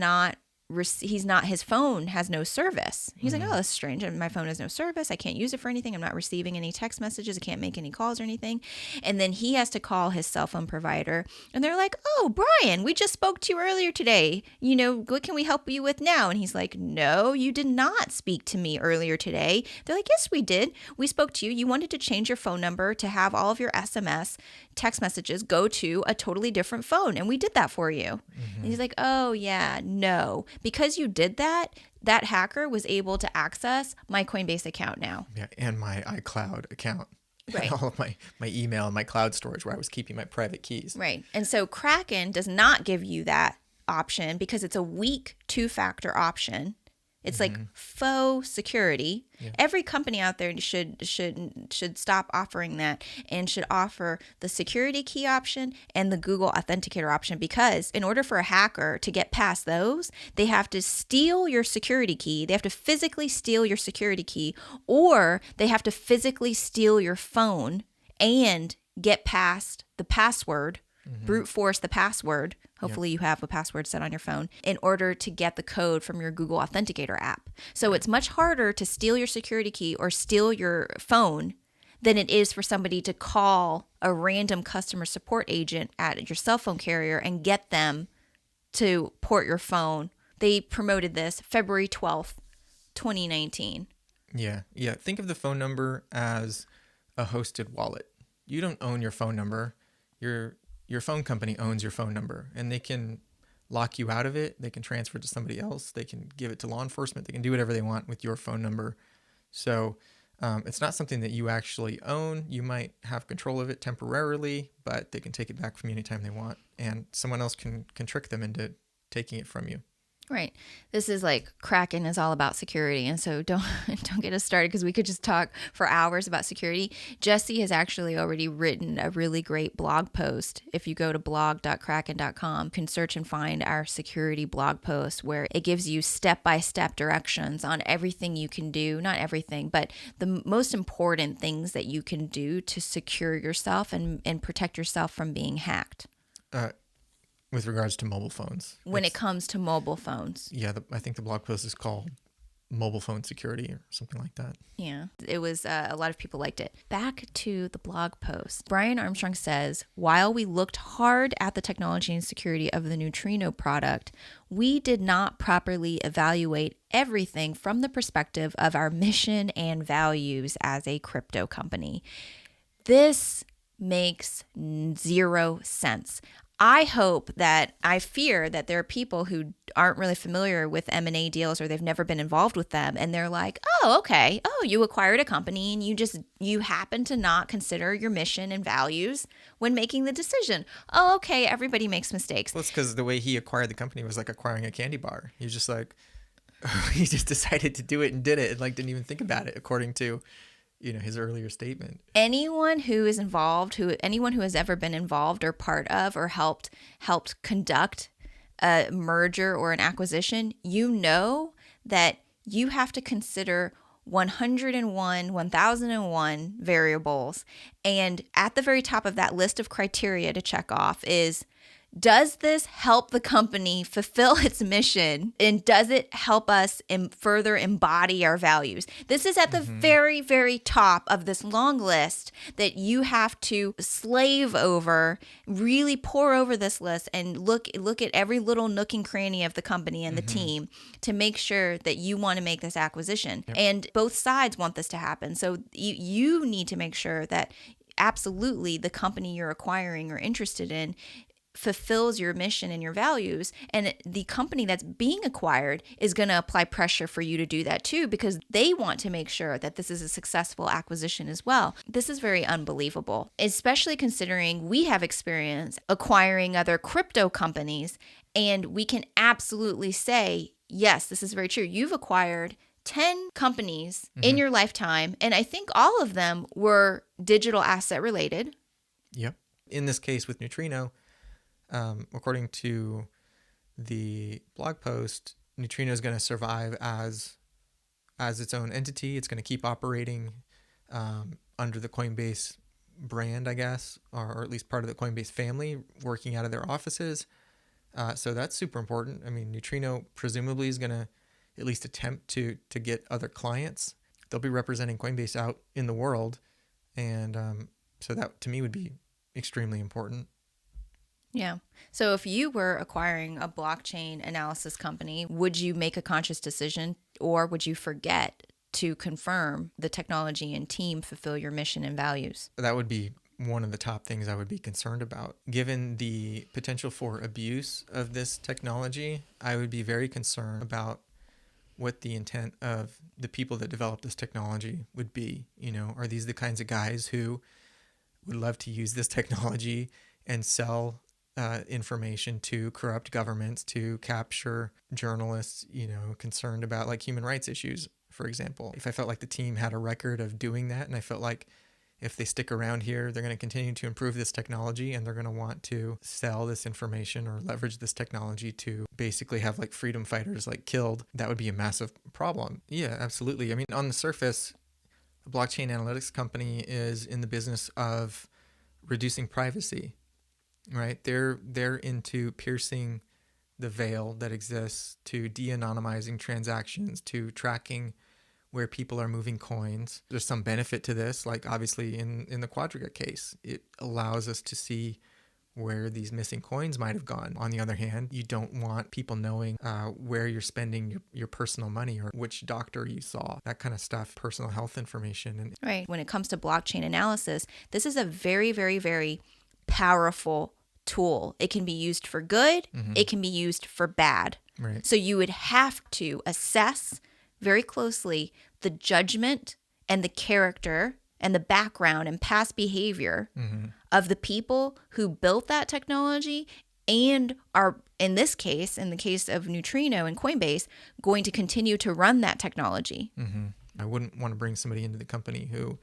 Speaker 3: phone has no service. He's like, oh, that's strange. My phone has no service. I can't use it for anything. I'm not receiving any text messages. I can't make any calls or anything. And then he has to call his cell phone provider. And they're like, oh, Brian, we just spoke to you earlier today. What can we help you with now? And he's like, no, you did not speak to me earlier today. They're like, yes, we did. We spoke to you. You wanted to change your phone number to have all of your SMS text messages go to a totally different phone. And we did that for you. And he's like, oh, yeah, no. Because you did that hacker was able to access my Coinbase account now.
Speaker 4: Yeah, and my iCloud account.
Speaker 3: Right.
Speaker 4: And all of my email and my cloud storage where I was keeping my private keys.
Speaker 3: Right. And so Kraken does not give you that option because it's a weak two-factor option. It's like faux security. Yeah. Every company out there should stop offering that and should offer the security key option and the Google Authenticator option, because in order for a hacker to get past those, they have to steal your security key. They have to physically steal your security key, or they have to physically steal your phone and get past the password, brute force the password. Hopefully you have a password set on your phone in order to get the code from your Google Authenticator app. So it's much harder to steal your security key or steal your phone than it is for somebody to call a random customer support agent at your cell phone carrier and get them to port your phone. They promoted this February 12th, 2019.
Speaker 4: Yeah. Think of the phone number as a hosted wallet. You don't own your phone number. Your phone company owns your phone number, and they can lock you out of it. They can transfer it to somebody else. They can give it to law enforcement. They can do whatever they want with your phone number. So it's not something that you actually own. You might have control of it temporarily, but they can take it back from you anytime they want, and someone else can trick them into taking it from you.
Speaker 3: Right. This is like Kraken is all about security. And so don't get us started because we could just talk for hours about security. Jesse has actually already written a really great blog post. If you go to blog.kraken.com, you can search and find our security blog post where it gives you step-by-step directions on everything you can do. Not everything, but the most important things that you can do to secure yourself and protect yourself from being hacked.
Speaker 4: With regards to mobile phones.
Speaker 3: When it comes to mobile phones.
Speaker 4: Yeah, I think the blog post is called Mobile Phone Security or something like that.
Speaker 3: Yeah, it was, a lot of people liked it. Back to the blog post. Brian Armstrong says, while we looked hard at the technology and security of the Neutrino product, we did not properly evaluate everything from the perspective of our mission and values as a crypto company. This makes zero sense. I fear that there are people who aren't really familiar with M&A deals or they've never been involved with them. And they're like, oh, okay. Oh, you acquired a company and you happen to not consider your mission and values when making the decision. Oh, okay. Everybody makes mistakes.
Speaker 4: Well, it's because the way he acquired the company was like acquiring a candy bar. He was just like, he just decided to do it and did it and like didn't even think about it according to his earlier statement.
Speaker 3: Anyone who is involved, anyone who has ever been involved or part of or helped conduct a merger or an acquisition, you know that you have to consider 1001 variables. And at the very top of that list of criteria to check off is, does this help the company fulfill its mission? And does it help us further embody our values? This is at the very, very top of this long list that you have to slave over, really pour over this list and look at every little nook and cranny of the company and the team to make sure that you want to make this acquisition. Yep. And both sides want this to happen. So you need to make sure that absolutely the company you're acquiring or interested in fulfills your mission and your values, and the company that's being acquired is going to apply pressure for you to do that too, because they want to make sure that this is a successful acquisition as well. This is very unbelievable, especially considering we have experience acquiring other crypto companies, and we can absolutely say, yes, this is very true. You've acquired 10 companies in your lifetime, and I think all of them were digital asset related.
Speaker 4: Yep. In this case with Neutrino, according to the blog post, Neutrino is going to survive as its own entity. It's going to keep operating under the Coinbase brand, I guess, or at least part of the Coinbase family, working out of their offices. So that's super important. I mean, Neutrino presumably is going to at least attempt to get other clients. They'll be representing Coinbase out in the world. And so that, to me, would be extremely important.
Speaker 3: Yeah. So if you were acquiring a blockchain analysis company, would you make a conscious decision, or would you forget to confirm the technology and team fulfill your mission and values?
Speaker 4: That would be one of the top things I would be concerned about. Given the potential for abuse of this technology, I would be very concerned about what the intent of the people that develop this technology would be. Are these the kinds of guys who would love to use this technology and sell information to corrupt governments, to capture journalists, concerned about like human rights issues, for example? If I felt like the team had a record of doing that, and I felt like if they stick around here, they're going to continue to improve this technology, and they're going to want to sell this information or leverage this technology to basically have like freedom fighters like killed, that would be a massive problem. Yeah, absolutely. I mean, on the surface, a blockchain analytics company is in the business of reducing privacy. Right? They're into piercing the veil that exists, to de-anonymizing transactions, to tracking where people are moving coins. There's some benefit to this, like obviously in the Quadriga case, it allows us to see where these missing coins might have gone. On the other hand, you don't want people knowing where you're spending your personal money or which doctor you saw, that kind of stuff, personal health information.
Speaker 3: Right. When it comes to blockchain analysis, this is a very, very, very powerful tool. It can be used for good. It can be used for bad.
Speaker 4: Right.
Speaker 3: So you would have to assess very closely the judgment and the character and the background and past behavior of the people who built that technology and are, in this case, in the case of Neutrino and Coinbase, going to continue to run that technology.
Speaker 4: Mm-hmm. I wouldn't want to bring somebody into the company who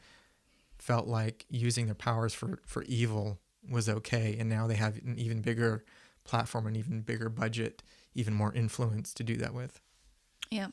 Speaker 4: felt like using their powers for evil was okay, and now they have an even bigger platform, an even bigger budget, even more influence to do that with.
Speaker 3: Yeah.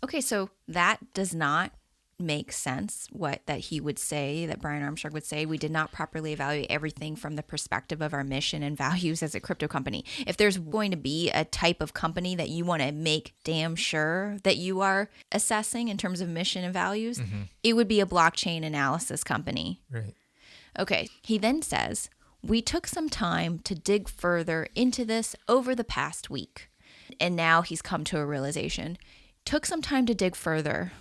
Speaker 3: Okay, so that does not make sense, that he would say, that Brian Armstrong would say, we did not properly evaluate everything from the perspective of our mission and values as a crypto company. If there's going to be a type of company that you want to make damn sure that you are assessing in terms of mission and values, it would be a blockchain analysis company.
Speaker 4: Right.
Speaker 3: Okay, he then says, we took some time to dig further into this over the past week. And now he's come to a realization. Took some time to dig further.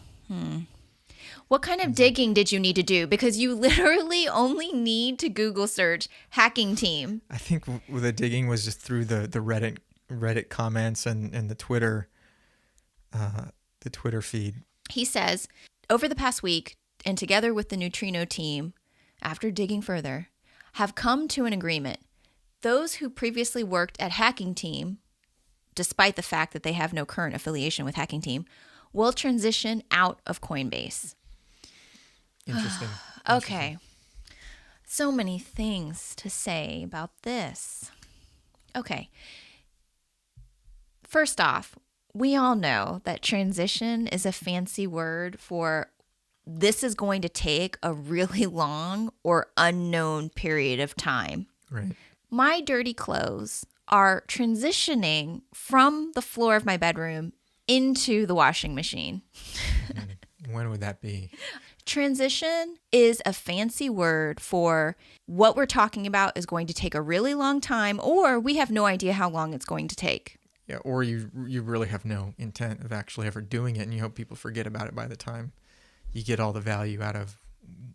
Speaker 3: What kind of digging did you need to do? Because you literally only need to Google search HackingTeam.
Speaker 4: I think the digging was just through the Reddit comments and the Twitter feed.
Speaker 3: He says, over the past week, and together with the Neutrino team, after digging further, have come to an agreement. Those who previously worked at HackingTeam, despite the fact that they have no current affiliation with HackingTeam, will transition out of Coinbase.
Speaker 4: Interesting.
Speaker 3: Okay. So many things to say about this. Okay. First off, we all know that transition is a fancy word for this is going to take a really long or unknown period of time.
Speaker 4: Right.
Speaker 3: My dirty clothes are transitioning from the floor of my bedroom into the washing machine.
Speaker 4: When would that be?
Speaker 3: Transition is a fancy word for what we're talking about is going to take a really long time, or we have no idea how long it's going to take.
Speaker 4: Yeah, or you really have no intent of actually ever doing it, and you hope people forget about it by the time you get all the value out of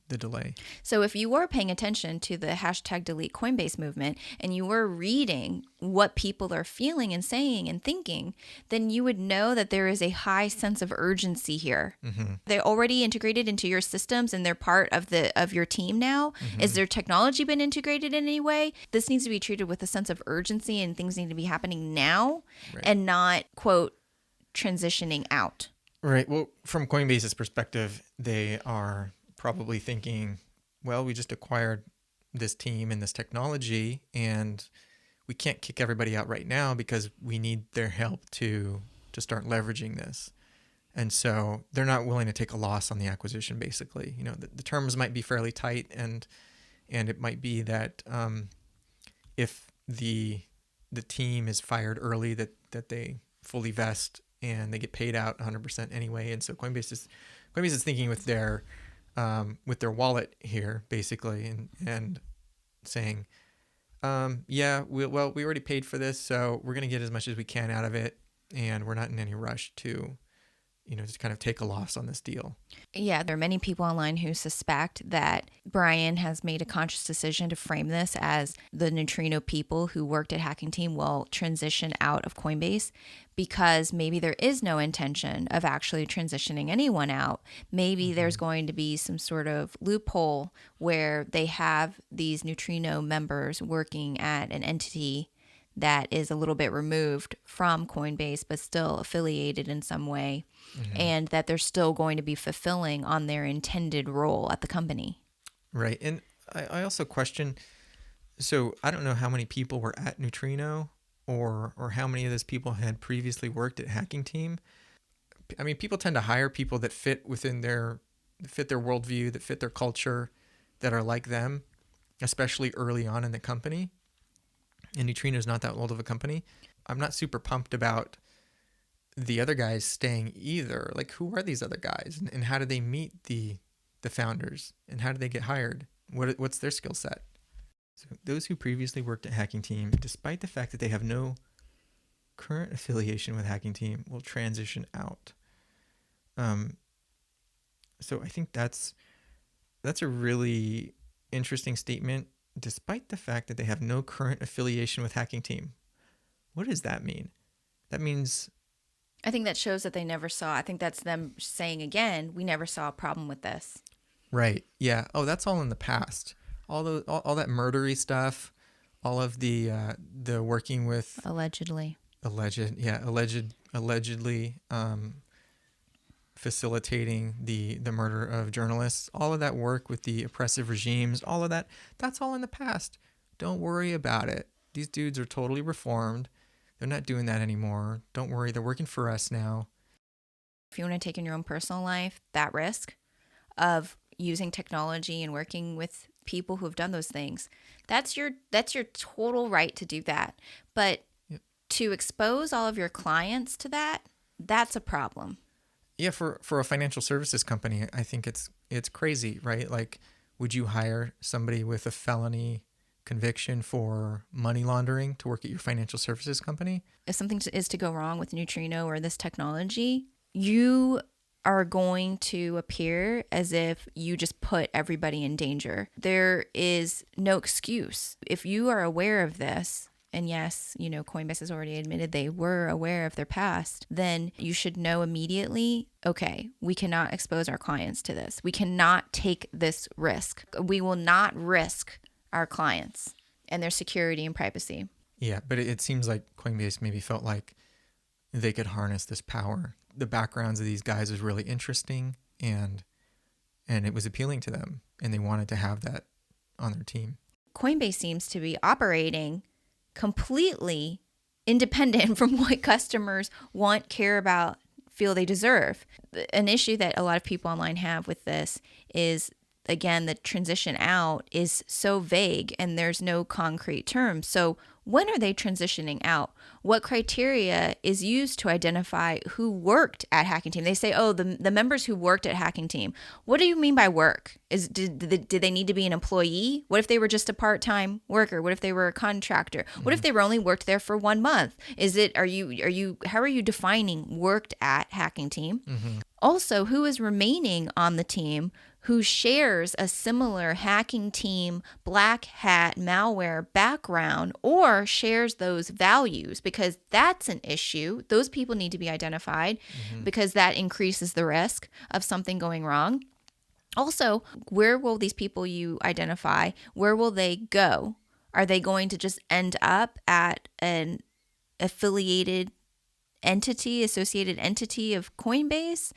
Speaker 4: the delay.
Speaker 3: So if you were paying attention to the hashtag delete Coinbase movement and you were reading what people are feeling and saying and thinking, then you would know that there is a high sense of urgency here. They're already integrated into your systems and they're part of your team now. Is their technology been integrated in any way? This needs to be treated with a sense of urgency and things need to be happening now and not, quote, transitioning out.
Speaker 4: Right. Well, from Coinbase's perspective, they are probably thinking, well, we just acquired this team and this technology and we can't kick everybody out right now because we need their help to start leveraging this. And so they're not willing to take a loss on the acquisition, basically. You know, the terms might be fairly tight and it might be that if the team is fired early, that they fully vest and they get paid out 100% anyway. And so Coinbase is thinking with their wallet here, basically, and saying, yeah, we already paid for this, so we're going to get as much as we can out of it, and we're not in any rush to, just kind of take a loss on this deal.
Speaker 3: Yeah, there are many people online who suspect that Brian has made a conscious decision to frame this as the Neutrino people who worked at HackingTeam will transition out of Coinbase because maybe there is no intention of actually transitioning anyone out. Maybe there's going to be some sort of loophole where they have these Neutrino members working at an entity that is a little bit removed from Coinbase, but still affiliated in some way, and that they're still going to be fulfilling on their intended role at the company.
Speaker 4: Right. And I also question, so I don't know how many people were at Neutrino or how many of those people had previously worked at HackingTeam. I mean, people tend to hire people that fit their worldview, that fit their culture, that are like them, especially early on in the company. And Neutrino is not that old of a company. I'm not super pumped about the other guys staying either. Like, who are these other guys? And how do they meet the founders? And how do they get hired? What's their skill set? So those who previously worked at HackingTeam, despite the fact that they have no current affiliation with HackingTeam, will transition out. So I think that's a really interesting statement. Despite the fact that they have no current affiliation with HackingTeam. What does that mean? That means...
Speaker 3: I think that shows that they never saw. I think that's them saying again, we never saw a problem with this.
Speaker 4: Right. Yeah. Oh, that's all in the past. All that murdery stuff, all of the working with
Speaker 3: Allegedly
Speaker 4: facilitating the murder of journalists, all of that work with the oppressive regimes, all of that, that's all in the past. Don't worry about it. These dudes are totally reformed. They're not doing that anymore. Don't worry, they're working for us now.
Speaker 3: If you want to take in your own personal life that risk of using technology and working with people who have done those things, that's your total right to do that. But to expose all of your clients to that, that's a problem.
Speaker 4: Yeah, for a financial services company, I think it's crazy, right? Like, would you hire somebody with a felony conviction for money laundering to work at your financial services company?
Speaker 3: If something is to go wrong with Neutrino or this technology, you are going to appear as if you just put everybody in danger. There is no excuse. If you are aware of this, and yes, Coinbase has already admitted they were aware of their past, then you should know immediately, okay, we cannot expose our clients to this. We cannot take this risk. We will not risk our clients and their security and privacy.
Speaker 4: Yeah, but it seems like Coinbase maybe felt like they could harness this power. The backgrounds of these guys was really interesting, and it was appealing to them, and they wanted to have that on their team.
Speaker 3: Coinbase seems to be operating completely independent from what customers want, care about, feel they deserve. An issue that a lot of people online have with this is, again, the transition out is so vague and there's no concrete terms. So when are they transitioning out? What criteria is used to identify who worked at HackingTeam? They say, oh, the members who worked at HackingTeam. What do you mean by work? Did they need to be an employee? What if they were just a part-time worker? What if they were a contractor? What if they were only worked there for 1 month? How are you defining worked at HackingTeam? Also, who is remaining on the team who shares a similar HackingTeam black hat malware background or shares those values? Because that's an issue. Those people need to be identified because that increases the risk of something going wrong. Also, where will these people you identify, where will they go? Are they going to just end up at an associated entity of Coinbase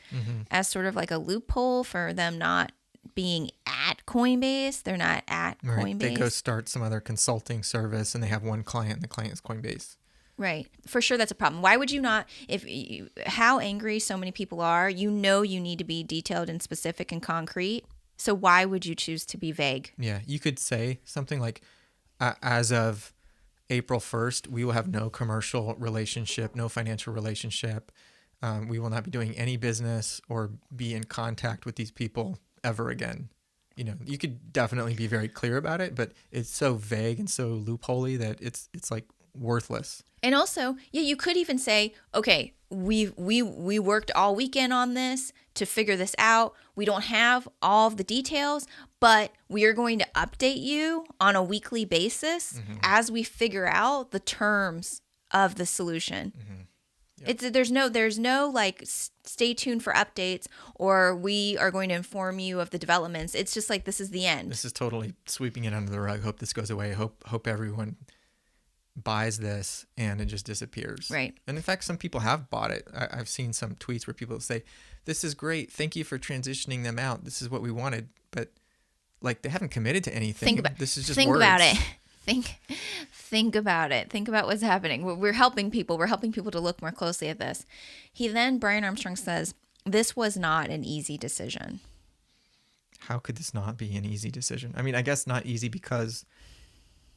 Speaker 3: as sort of like a loophole for them not being at Coinbase? They're not at Coinbase.
Speaker 4: They go start some other consulting service and they have one client and the client is Coinbase.
Speaker 3: Right. For sure, that's a problem. Why would you not, how angry so many people are, you need to be detailed and specific and concrete. So why would you choose to be vague?
Speaker 4: Yeah, you could say something like, as of April 1st, we will have no commercial relationship, no financial relationship. We will not be doing any business or be in contact with these people ever again. You could definitely be very clear about it, but it's so vague and so loopholey that it's like worthless.
Speaker 3: And also, you could even say, okay, we worked all weekend on this to figure this out. We don't have all of the details, but we are going to update you on a weekly basis as we figure out the terms of the solution. Yep. There's no like stay tuned for updates or we are going to inform you of the developments. It's just like this is the end.
Speaker 4: This is totally sweeping it under the rug. Hope this goes away. Hope everyone buys this and it just disappears.
Speaker 3: Right.
Speaker 4: And in fact, some people have bought it. I've seen some tweets where people say, "This is great. Thank you for transitioning them out. This is what we wanted." But like they haven't committed to anything. This is just
Speaker 3: think
Speaker 4: words.
Speaker 3: about it. Think about it. Think about what's happening. We're helping people. We're helping people to look more closely at this. Brian Armstrong says, this was not an easy decision.
Speaker 4: How could this not be an easy decision? I mean, I guess not easy because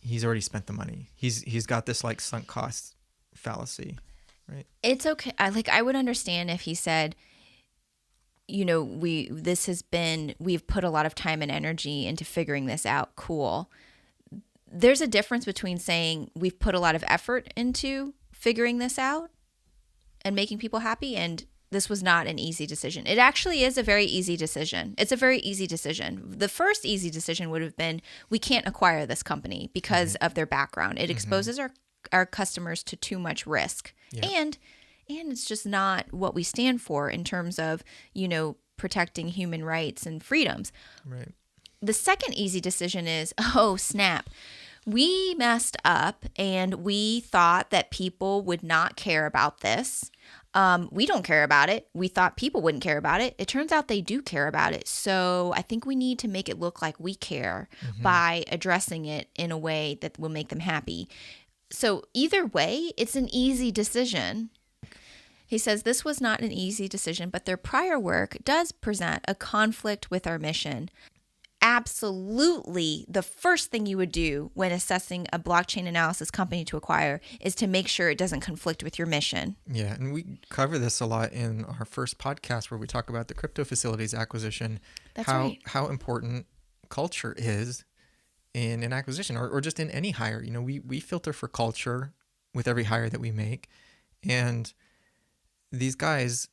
Speaker 4: he's already spent the money. He's got this like sunk cost fallacy, right?
Speaker 3: It's okay. I would understand if he said, we've put a lot of time and energy into figuring this out. Cool. There's a difference between saying we've put a lot of effort into figuring this out and making people happy, and this was not an easy decision. It actually is a very easy decision. It's a very easy decision. The first easy decision would have been, we can't acquire this company because of their background. It exposes our customers to too much risk. Yeah. And it's just not what we stand for in terms of, protecting human rights and freedoms.
Speaker 4: Right.
Speaker 3: The second easy decision is, oh, snap. We messed up and we thought that people would not care about this. We don't care about it. We thought people wouldn't care about it. It turns out they do care about it. So I think we need to make it look like we care by addressing it in a way that will make them happy. So either way, it's an easy decision. He says this was not an easy decision, but their prior work does present a conflict with our mission. Absolutely, the first thing you would do when assessing a blockchain analysis company to acquire is to make sure it doesn't conflict with your mission.
Speaker 4: Yeah, and we cover this a lot in our first podcast where we talk about the crypto facilities acquisition.
Speaker 3: That's
Speaker 4: how
Speaker 3: right.
Speaker 4: how important culture is in an acquisition or just in any hire. You know, we filter for culture with every hire that we make, and these guys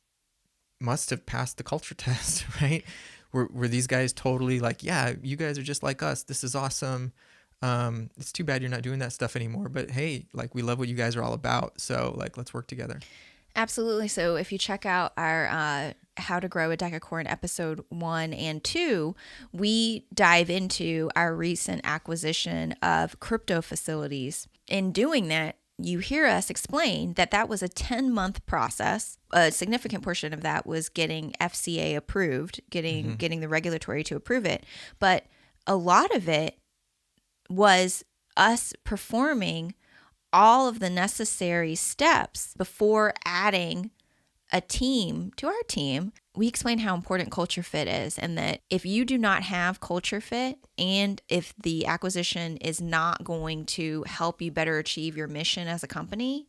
Speaker 4: must have passed the culture test, right? Were these guys totally like, yeah, you guys are just like us. This is awesome. It's too bad you're not doing that stuff anymore. But hey, like, we love what you guys are all about. So like, let's work together.
Speaker 3: Absolutely. So if you check out our How to Grow a Decacorn episode 1 and 2, we dive into our recent acquisition of crypto facilities. In doing that, you hear us explain that that was a 10-month process. A significant portion of that was getting FCA approved, getting the regulatory to approve it. But a lot of it was us performing all of the necessary steps before adding a team to our team. We explain how important culture fit is, and that if you do not have culture fit, and if the acquisition is not going to help you better achieve your mission as a company,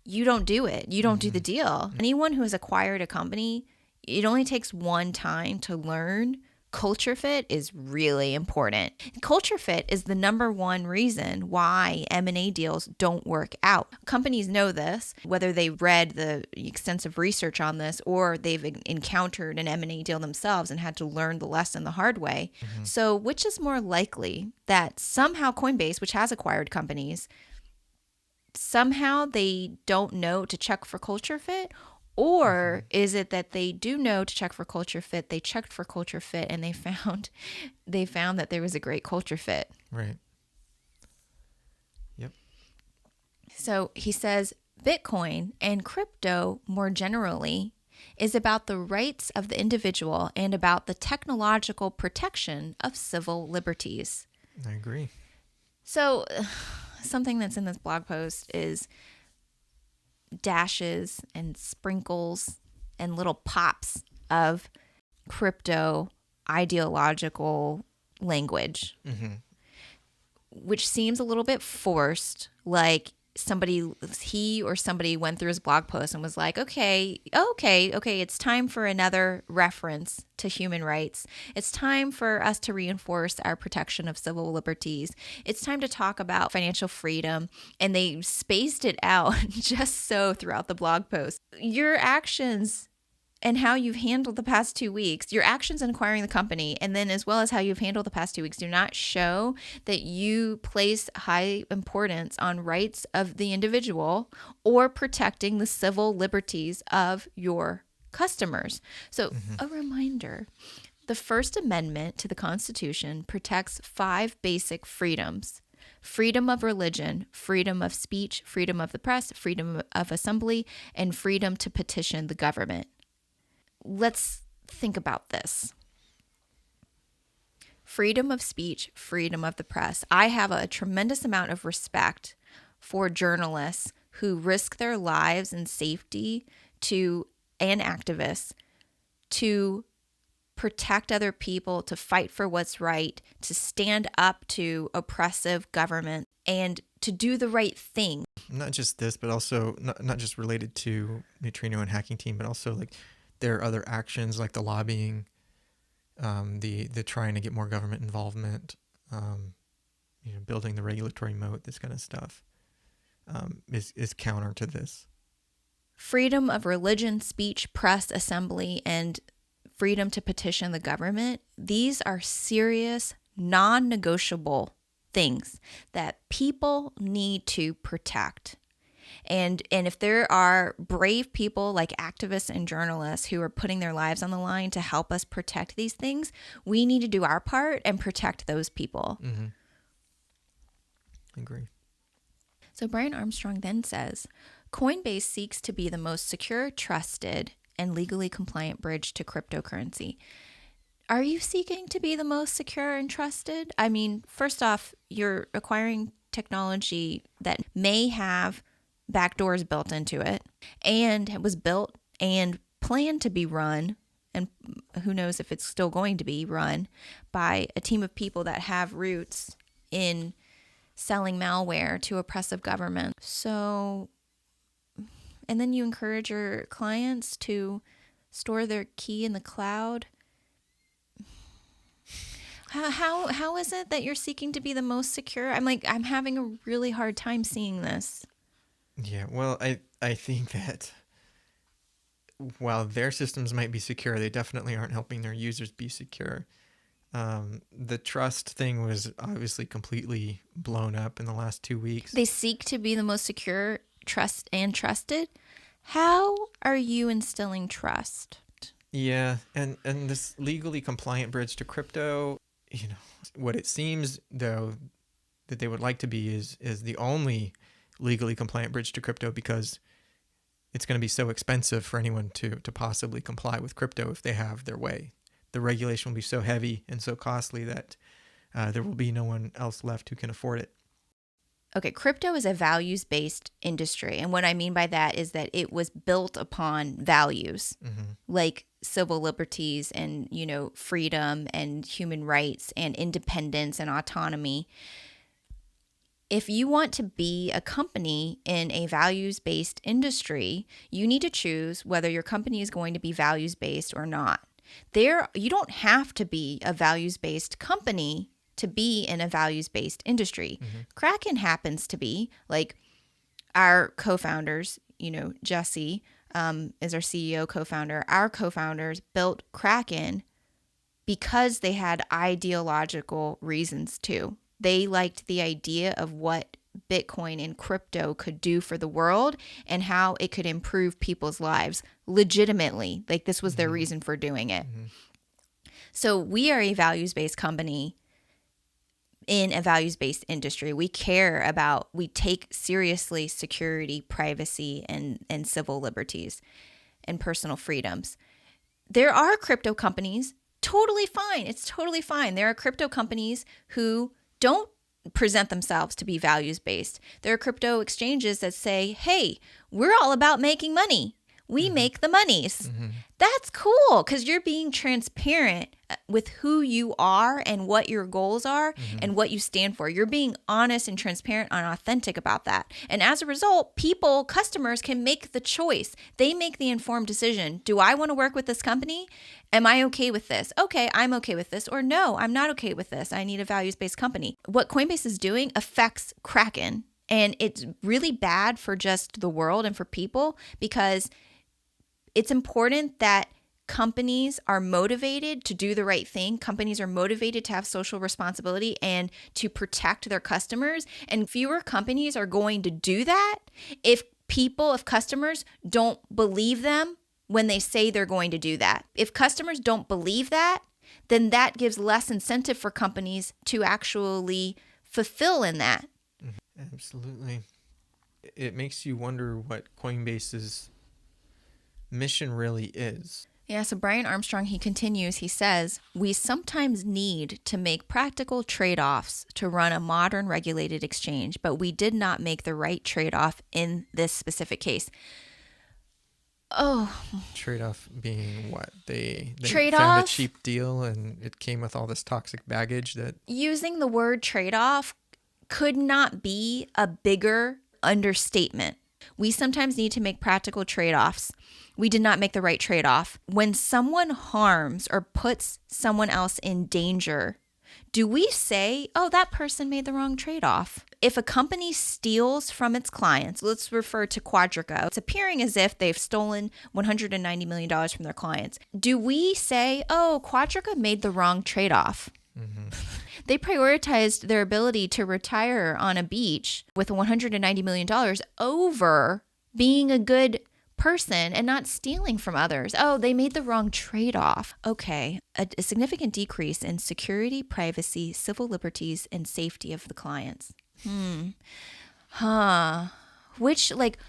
Speaker 3: you don't do it. You don't do the deal. Anyone who has acquired a company, it only takes one time to learn. Culture fit is really important. Culture fit is the number one reason why M&A deals don't work out. Companies know this, whether they read the extensive research on this or they've encountered an M&A deal themselves and had to learn the lesson the hard way. So which is more likely that somehow Coinbase, which has acquired companies, somehow they don't know to check for culture fit? Or is it that they do know to check for culture fit, they checked for culture fit, and they found that there was a great culture fit?
Speaker 4: Right. Yep.
Speaker 3: So he says Bitcoin and crypto more generally is about the rights of the individual and about the technological protection of civil liberties.
Speaker 4: I agree.
Speaker 3: So something that's in this blog post is dashes and sprinkles and little pops of crypto ideological language, which seems a little bit forced, like he or somebody went through his blog post and was like, okay, it's time for another reference to human rights. It's time for us to reinforce our protection of civil liberties. It's time to talk about financial freedom. And they spaced it out just so throughout the blog post. Your actions and how you've handled the past 2 weeks, your actions in acquiring the company, and then as well as how you've handled the past 2 weeks, do not show that you place high importance on rights of the individual or protecting the civil liberties of your customers. So a reminder, the First Amendment to the Constitution protects 5 basic freedoms: freedom of religion, freedom of speech, freedom of the press, freedom of assembly, and freedom to petition the government. Let's think about this. Freedom of speech, freedom of the press. I have a tremendous amount of respect for journalists who risk their lives and safety and activists to protect other people, to fight for what's right, to stand up to oppressive government, and to do the right thing.
Speaker 4: Not just this, but also not just related to Neutrino and HackingTeam, but also like there are other actions like the lobbying, the trying to get more government involvement, building the regulatory moat, this kind of stuff, is counter to this.
Speaker 3: Freedom of religion, speech, press, assembly, and freedom to petition the government. These are serious, non-negotiable things that people need to protect. And if there are brave people like activists and journalists who are putting their lives on the line to help us protect these things, we need to do our part and protect those people.
Speaker 4: agree.
Speaker 3: So Brian Armstrong then says, Coinbase seeks to be the most secure, trusted, and legally compliant bridge to cryptocurrency. Are you seeking to be the most secure and trusted? I mean, first off, you're acquiring technology that may have backdoors built into it and was built and planned to be run, and who knows if it's still going to be run, by a team of people that have roots in selling malware to oppressive governments. So, and then you encourage your clients to store their key in the cloud. How is it that you're seeking to be the most secure? I'm having a really hard time seeing this.
Speaker 4: Yeah, well, I think that while their systems might be secure, they definitely aren't helping their users be secure. The trust thing was obviously completely blown up in the last 2 weeks.
Speaker 3: They seek to be the most secure, trust, and trusted. How are you instilling trust?
Speaker 4: Yeah, and this legally compliant bridge to crypto, what it seems though that they would like to be is the only legally compliant bridge to crypto, because it's going to be so expensive for anyone to possibly comply with crypto if they have their way. The regulation will be so heavy and so costly that there will be no one else left who can afford it.
Speaker 3: Okay, crypto is a values-based industry. And what I mean by that is that it was built upon values like civil liberties and, freedom and human rights and independence and autonomy. If you want to be a company in a values-based industry, you need to choose whether your company is going to be values-based or not. You don't have to be a values-based company to be in a values-based industry. Kraken happens to be, like our co-founders, Jesse is our CEO co-founder. Our co-founders built Kraken because they had ideological reasons to. They liked the idea of what Bitcoin and crypto could do for the world and how it could improve people's lives legitimately. Like, this was their reason for doing it. So we are a values-based company in a values-based industry. We take seriously security, privacy, and civil liberties and personal freedoms. There are crypto companies, totally fine. It's totally fine. There are crypto companies who don't present themselves to be values-based. There are crypto exchanges that say, hey, we're all about making money. We make the monies. That's cool, because you're being transparent with who you are and what your goals are and what you stand for. You're being honest and transparent and authentic about that. And as a result, customers can make the choice. They make the informed decision. Do I want to work with this company? Am I okay with this? Okay, I'm okay with this. Or no, I'm not okay with this. I need a values-based company. What Coinbase is doing affects Kraken. And it's really bad for just the world and for people, because it's important that companies are motivated to do the right thing. Companies are motivated to have social responsibility and to protect their customers. And fewer companies are going to do that if customers don't believe them when they say they're going to do that. If customers don't believe that, then that gives less incentive for companies to actually fulfill in that.
Speaker 4: Absolutely. It makes you wonder what Coinbase's mission really is.
Speaker 3: Yeah, so Brian Armstrong, he continues, he says, we sometimes need to make practical trade-offs to run a modern regulated exchange, but we did not make the right trade-off in this specific case. Oh.
Speaker 4: Trade-off being what? They
Speaker 3: Trade-off?
Speaker 4: Found a cheap deal and it came with all this toxic baggage that...
Speaker 3: Using the word trade-off could not be a bigger understatement. We sometimes need to make practical trade-offs. We did not make the right trade-off. When someone harms or puts someone else in danger, do we say, oh, that person made the wrong trade-off? If a company steals from its clients, let's refer to Quadriga, it's appearing as if they've stolen $190 million from their clients. Do we say, oh, Quadriga made the wrong trade-off? They prioritized their ability to retire on a beach with $190 million over being a good person and not stealing from others. Oh, they made the wrong trade-off. Okay, a significant decrease in security, privacy, civil liberties, and safety of the clients. Huh. Which, like,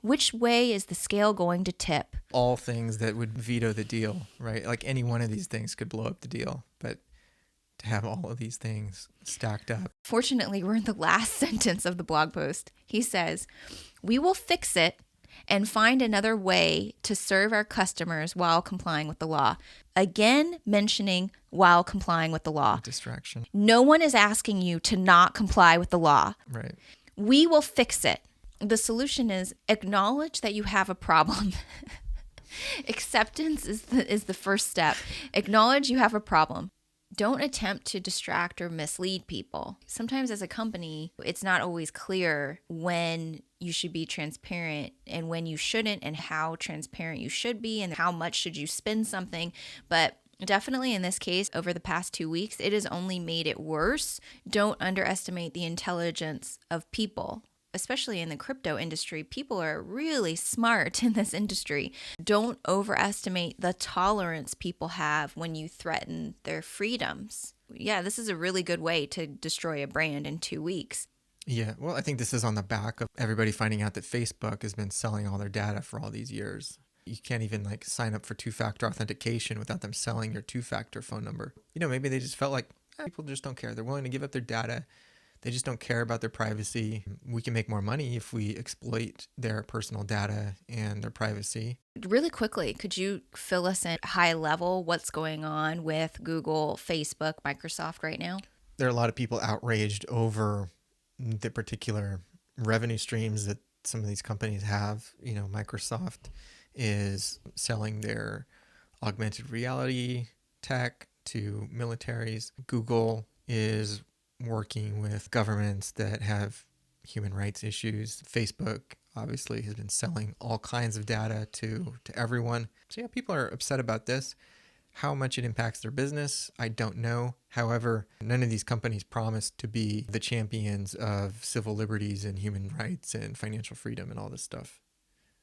Speaker 3: which way is the scale going to tip?
Speaker 4: All things that would veto the deal, right? Like any one of these things could blow up the deal, but to have all of these things stacked up.
Speaker 3: Fortunately, we're in the last sentence of the blog post. He says, "We will fix it and find another way to serve our customers while complying with the law." Again, mentioning while complying with the law.
Speaker 4: Distraction.
Speaker 3: No one is asking you to not comply with the law.
Speaker 4: Right.
Speaker 3: We will fix it. The solution is acknowledge that you have a problem. Acceptance is the first step. Acknowledge you have a problem. Don't attempt to distract or mislead people. Sometimes as a company, it's not always clear when you should be transparent and when you shouldn't, and how transparent you should be and how much should you spend something. But definitely in this case, over the past 2 weeks, it has only made it worse. Don't underestimate the intelligence of people. Especially in the crypto industry, people are really smart in this industry. Don't overestimate the tolerance people have when you threaten their freedoms. Yeah, this is a really good way to destroy a brand in 2 weeks.
Speaker 4: Yeah, well, I think this is on the back of everybody finding out that Facebook has been selling all their data for all these years. You can't even like sign up for two-factor authentication without them selling your two-factor phone number. Maybe they just felt like people just don't care. They're willing to give up their data. They just don't care about their privacy. We can make more money if we exploit their personal data and their privacy.
Speaker 3: Really quickly, could you fill us in high level what's going on with Google, Facebook, Microsoft right now?
Speaker 4: There are a lot of people outraged over the particular revenue streams that some of these companies have. Microsoft is selling their augmented reality tech to militaries. Google is working with governments that have human rights issues. Facebook obviously has been selling all kinds of data to everyone. So yeah, people are upset about this. How much it impacts their business, I don't know. However, none of these companies promise to be the champions of civil liberties and human rights and financial freedom and all this stuff.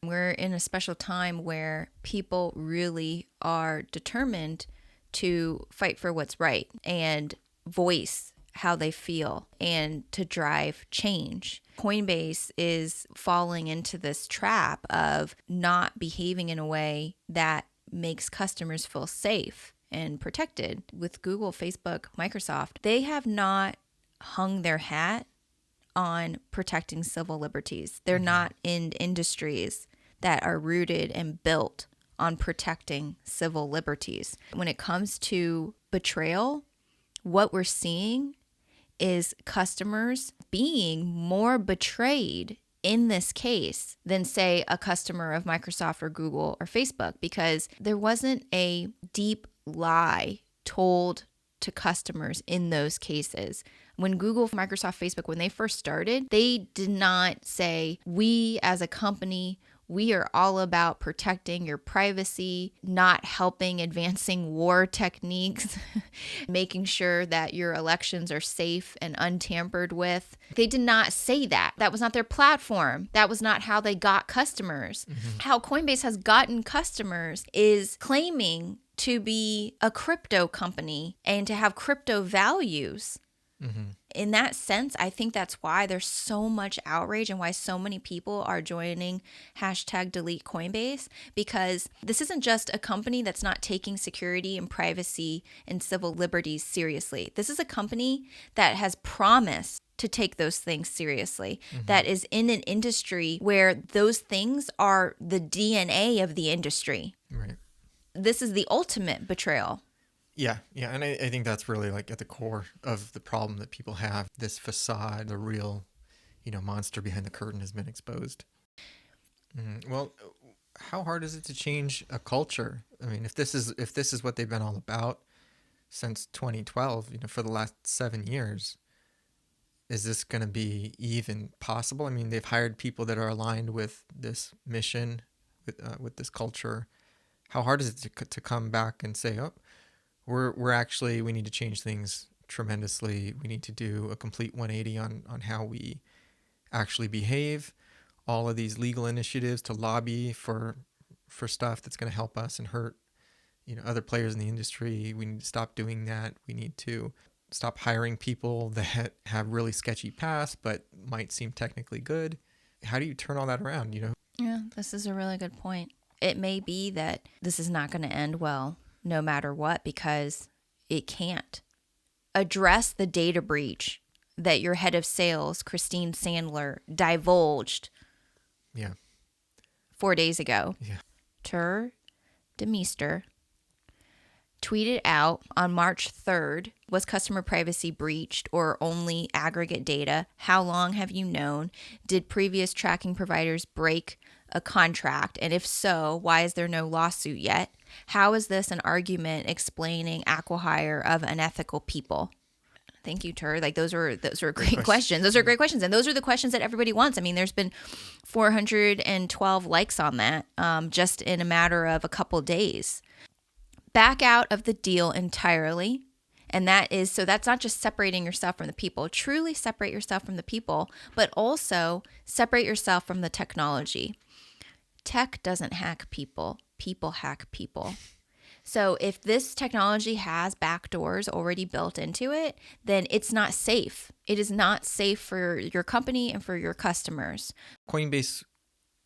Speaker 3: We're in a special time where people really are determined to fight for what's right and voice how they feel and to drive change. Coinbase is falling into this trap of not behaving in a way that makes customers feel safe and protected. With Google, Facebook, Microsoft, they have not hung their hat on protecting civil liberties. They're not in industries that are rooted and built on protecting civil liberties. When it comes to betrayal, what we're seeing is customers being more betrayed in this case than, say, a customer of Microsoft or Google or Facebook, because there wasn't a deep lie told to customers in those cases. When Google, Microsoft, Facebook, when they first started, they did not say, we as a company, we are all about protecting your privacy, not helping advancing war techniques, making sure that your elections are safe and untampered with. They did not say that. That was not their platform. That was not how they got customers. How Coinbase has gotten customers is claiming to be a crypto company and to have crypto values. In that sense, I think that's why there's so much outrage and why so many people are joining #deletecoinbase, because this isn't just a company that's not taking security and privacy and civil liberties seriously. This is a company that has promised to take those things seriously, that is in an industry where those things are the DNA of the industry.
Speaker 4: Right.
Speaker 3: This is the ultimate betrayal.
Speaker 4: Yeah. And I think that's really like at the core of the problem that people have. This facade, the real, monster behind the curtain has been exposed. Well, how hard is it to change a culture? I mean, if this is what they've been all about since 2012, for the last 7 years, is this going to be even possible? I mean, they've hired people that are aligned with this mission, with this culture. How hard is it to come back and say, oh, we need to change things tremendously. We need to do a complete 180 on how we actually behave. All of these legal initiatives to lobby for stuff that's going to help us and hurt, other players in the industry. We need to stop doing that. We need to stop hiring people that have really sketchy past but might seem technically good. How do you turn all that around,
Speaker 3: Yeah, this is a really good point. It may be that this is not going to end well, no matter what, because it can't. Address the data breach that your head of sales, Christine Sandler, divulged
Speaker 4: Yeah.
Speaker 3: 4 days ago.
Speaker 4: Yeah.
Speaker 3: Tur Demeester tweeted out on March 3rd, was customer privacy breached or only aggregate data? How long have you known? Did previous tracking providers break a contract? And if so, why is there no lawsuit yet? How is this an argument explaining acqui-hire of unethical people? Thank you, Tur. Like those are great questions. Those are great questions. And those are the questions that everybody wants. I mean, there's been 412 likes on that just in a matter of a couple days. Back out of the deal entirely. And that's not just separating yourself from the people. Truly separate yourself from the people, but also separate yourself from the technology. Tech doesn't hack people. People hack people. So if this technology has backdoors already built into it, then it's not safe. It is not safe for your company and for your customers.
Speaker 4: Coinbase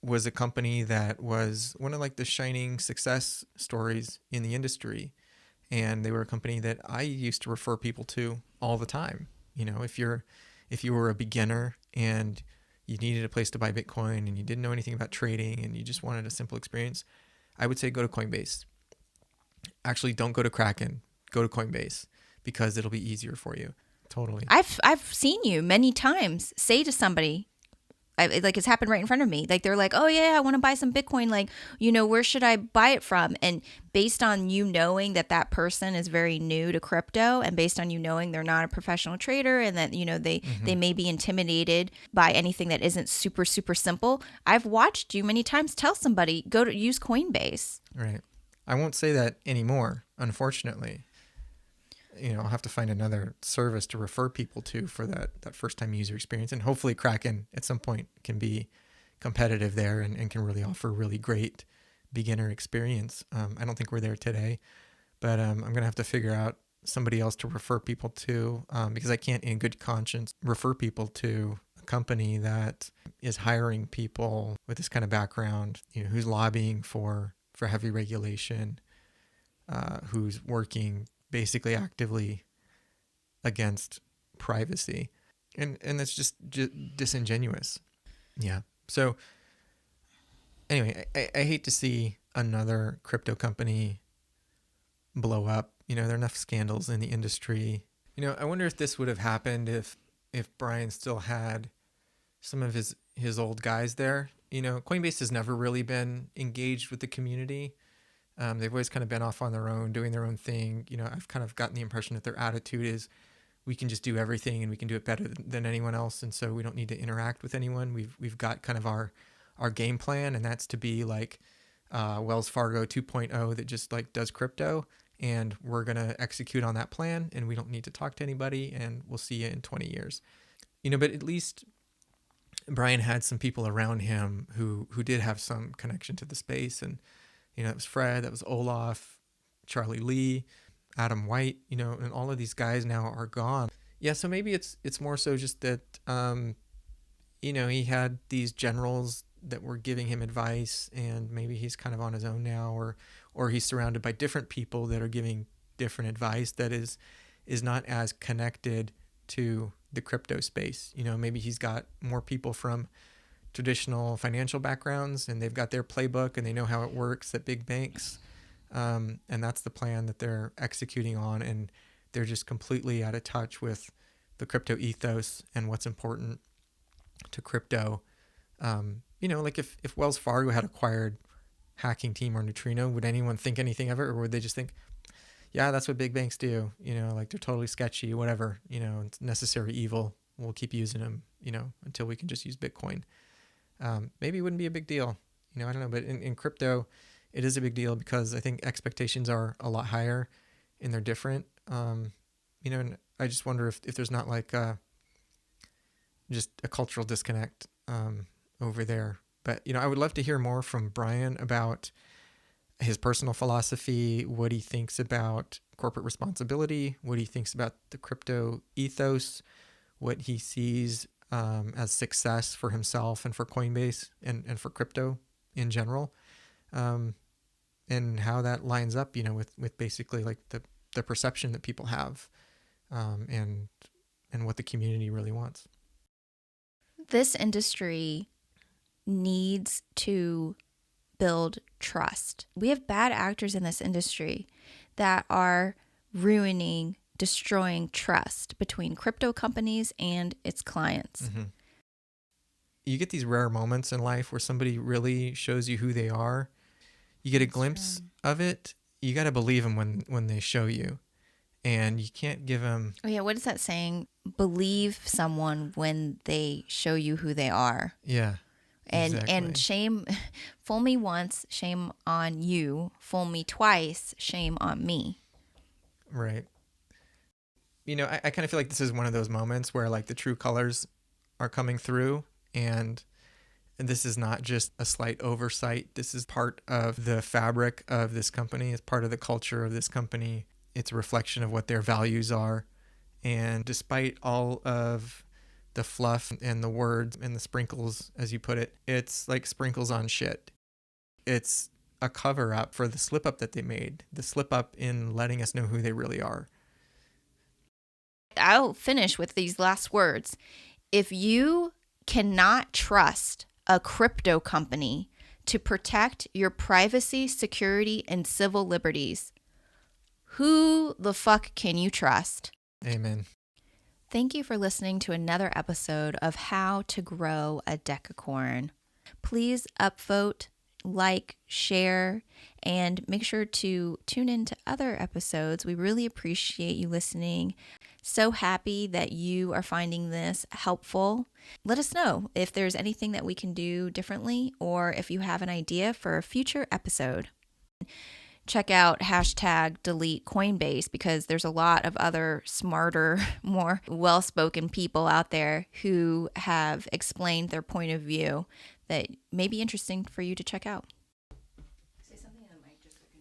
Speaker 4: was a company that was one of like the shining success stories in the industry. And they were a company that I used to refer people to all the time. If you were a beginner and you needed a place to buy Bitcoin and you didn't know anything about trading and you just wanted a simple experience, I would say go to Coinbase. Actually, don't go to Kraken. Go to Coinbase because it'll be easier for you. Totally.
Speaker 3: I've seen you many times say to somebody, like it's happened right in front of me. Like they're like, oh yeah, I want to buy some Bitcoin. Like, where should I buy it from? And based on you knowing that person is very new to crypto, and based on you knowing they're not a professional trader, and that they may be intimidated by anything that isn't super super simple, I've watched you many times tell somebody use Coinbase.
Speaker 4: Right. I won't say that anymore, unfortunately. I'll have to find another service to refer people to for that first time user experience. And hopefully Kraken at some point can be competitive there and can really offer really great beginner experience. I don't think we're there today, but I'm going to have to figure out somebody else to refer people to because I can't in good conscience refer people to a company that is hiring people with this kind of background, who's lobbying for heavy regulation, who's working basically actively against privacy. And that's just disingenuous. Yeah. So anyway, I hate to see another crypto company blow up. There are enough scandals in the industry. I wonder if this would have happened if Brian still had some of his old guys there. Coinbase has never really been engaged with the community. They've always kind of been off on their own, doing their own thing. I've kind of gotten the impression that their attitude is we can just do everything and we can do it better than anyone else. And so we don't need to interact with anyone. We've got kind of our game plan, and that's to be like Wells Fargo 2.0 that just like does crypto, and we're going to execute on that plan, and we don't need to talk to anybody, and we'll see you in 20 years. But at least Brian had some people around him who did have some connection to the space. And, that was Fred, that was Olaf, Charlie Lee, Adam White, and all of these guys now are gone. Yeah. So maybe it's more so just that, he had these generals that were giving him advice, and maybe he's kind of on his own now, or he's surrounded by different people that are giving different advice that is not as connected to the crypto space. Maybe he's got more people from traditional financial backgrounds, and they've got their playbook and they know how it works at big banks. And that's the plan that they're executing on. And they're just completely out of touch with the crypto ethos and what's important to crypto. Like if Wells Fargo had acquired HackingTeam or Neutrino, would anyone think anything of it? Or would they just think, yeah, that's what big banks do, like they're totally sketchy, whatever, it's necessary evil. We'll keep using them, until we can just use Bitcoin. Maybe it wouldn't be a big deal, I don't know. But in crypto, it is a big deal because I think expectations are a lot higher and they're different. And I just wonder if there's not like just a cultural disconnect over there. But, I would love to hear more from Brian about his personal philosophy, what he thinks about corporate responsibility, what he thinks about the crypto ethos, what he sees as success for himself and for Coinbase and for crypto in general, and how that lines up, with basically like the perception that people have, and what the community really wants.
Speaker 3: This industry needs to build trust. We have bad actors in this industry that are ruining, destroying trust between crypto companies and its clients.
Speaker 4: Mm-hmm. You get these rare moments in life where somebody really shows you who they are. You get a glimpse of it. You got to believe them when they show you. And you can't give them...
Speaker 3: Oh, yeah. What is that saying? Believe someone when they show you who they are.
Speaker 4: Yeah. Exactly.
Speaker 3: And shame, fool me once, shame on you. Fool me twice, shame on me.
Speaker 4: Right. I kind of feel like this is one of those moments where like the true colors are coming through, and this is not just a slight oversight. This is part of the fabric of this company. It's part of the culture of this company. It's a reflection of what their values are. And despite all of the fluff and the words and the sprinkles, as you put it, it's like sprinkles on shit. It's a cover up for the slip up that they made, the slip up in letting us know who they really are.
Speaker 3: I'll finish with these last words. If you cannot trust a crypto company to protect your privacy, security, and civil liberties, who the fuck can you trust?
Speaker 4: Amen.
Speaker 3: Thank you for listening to another episode of How to Grow a Decacorn. Please upvote, like, share, and make sure to tune in to other episodes. We really appreciate you listening. So happy that you are finding this helpful. Let us know if there's anything that we can do differently, or if you have an idea for a future episode. Check out #deletecoinbase, because there's a lot of other smarter, more well-spoken people out there who have explained their point of view that may be interesting for you to check out. Say something in the mic just so I can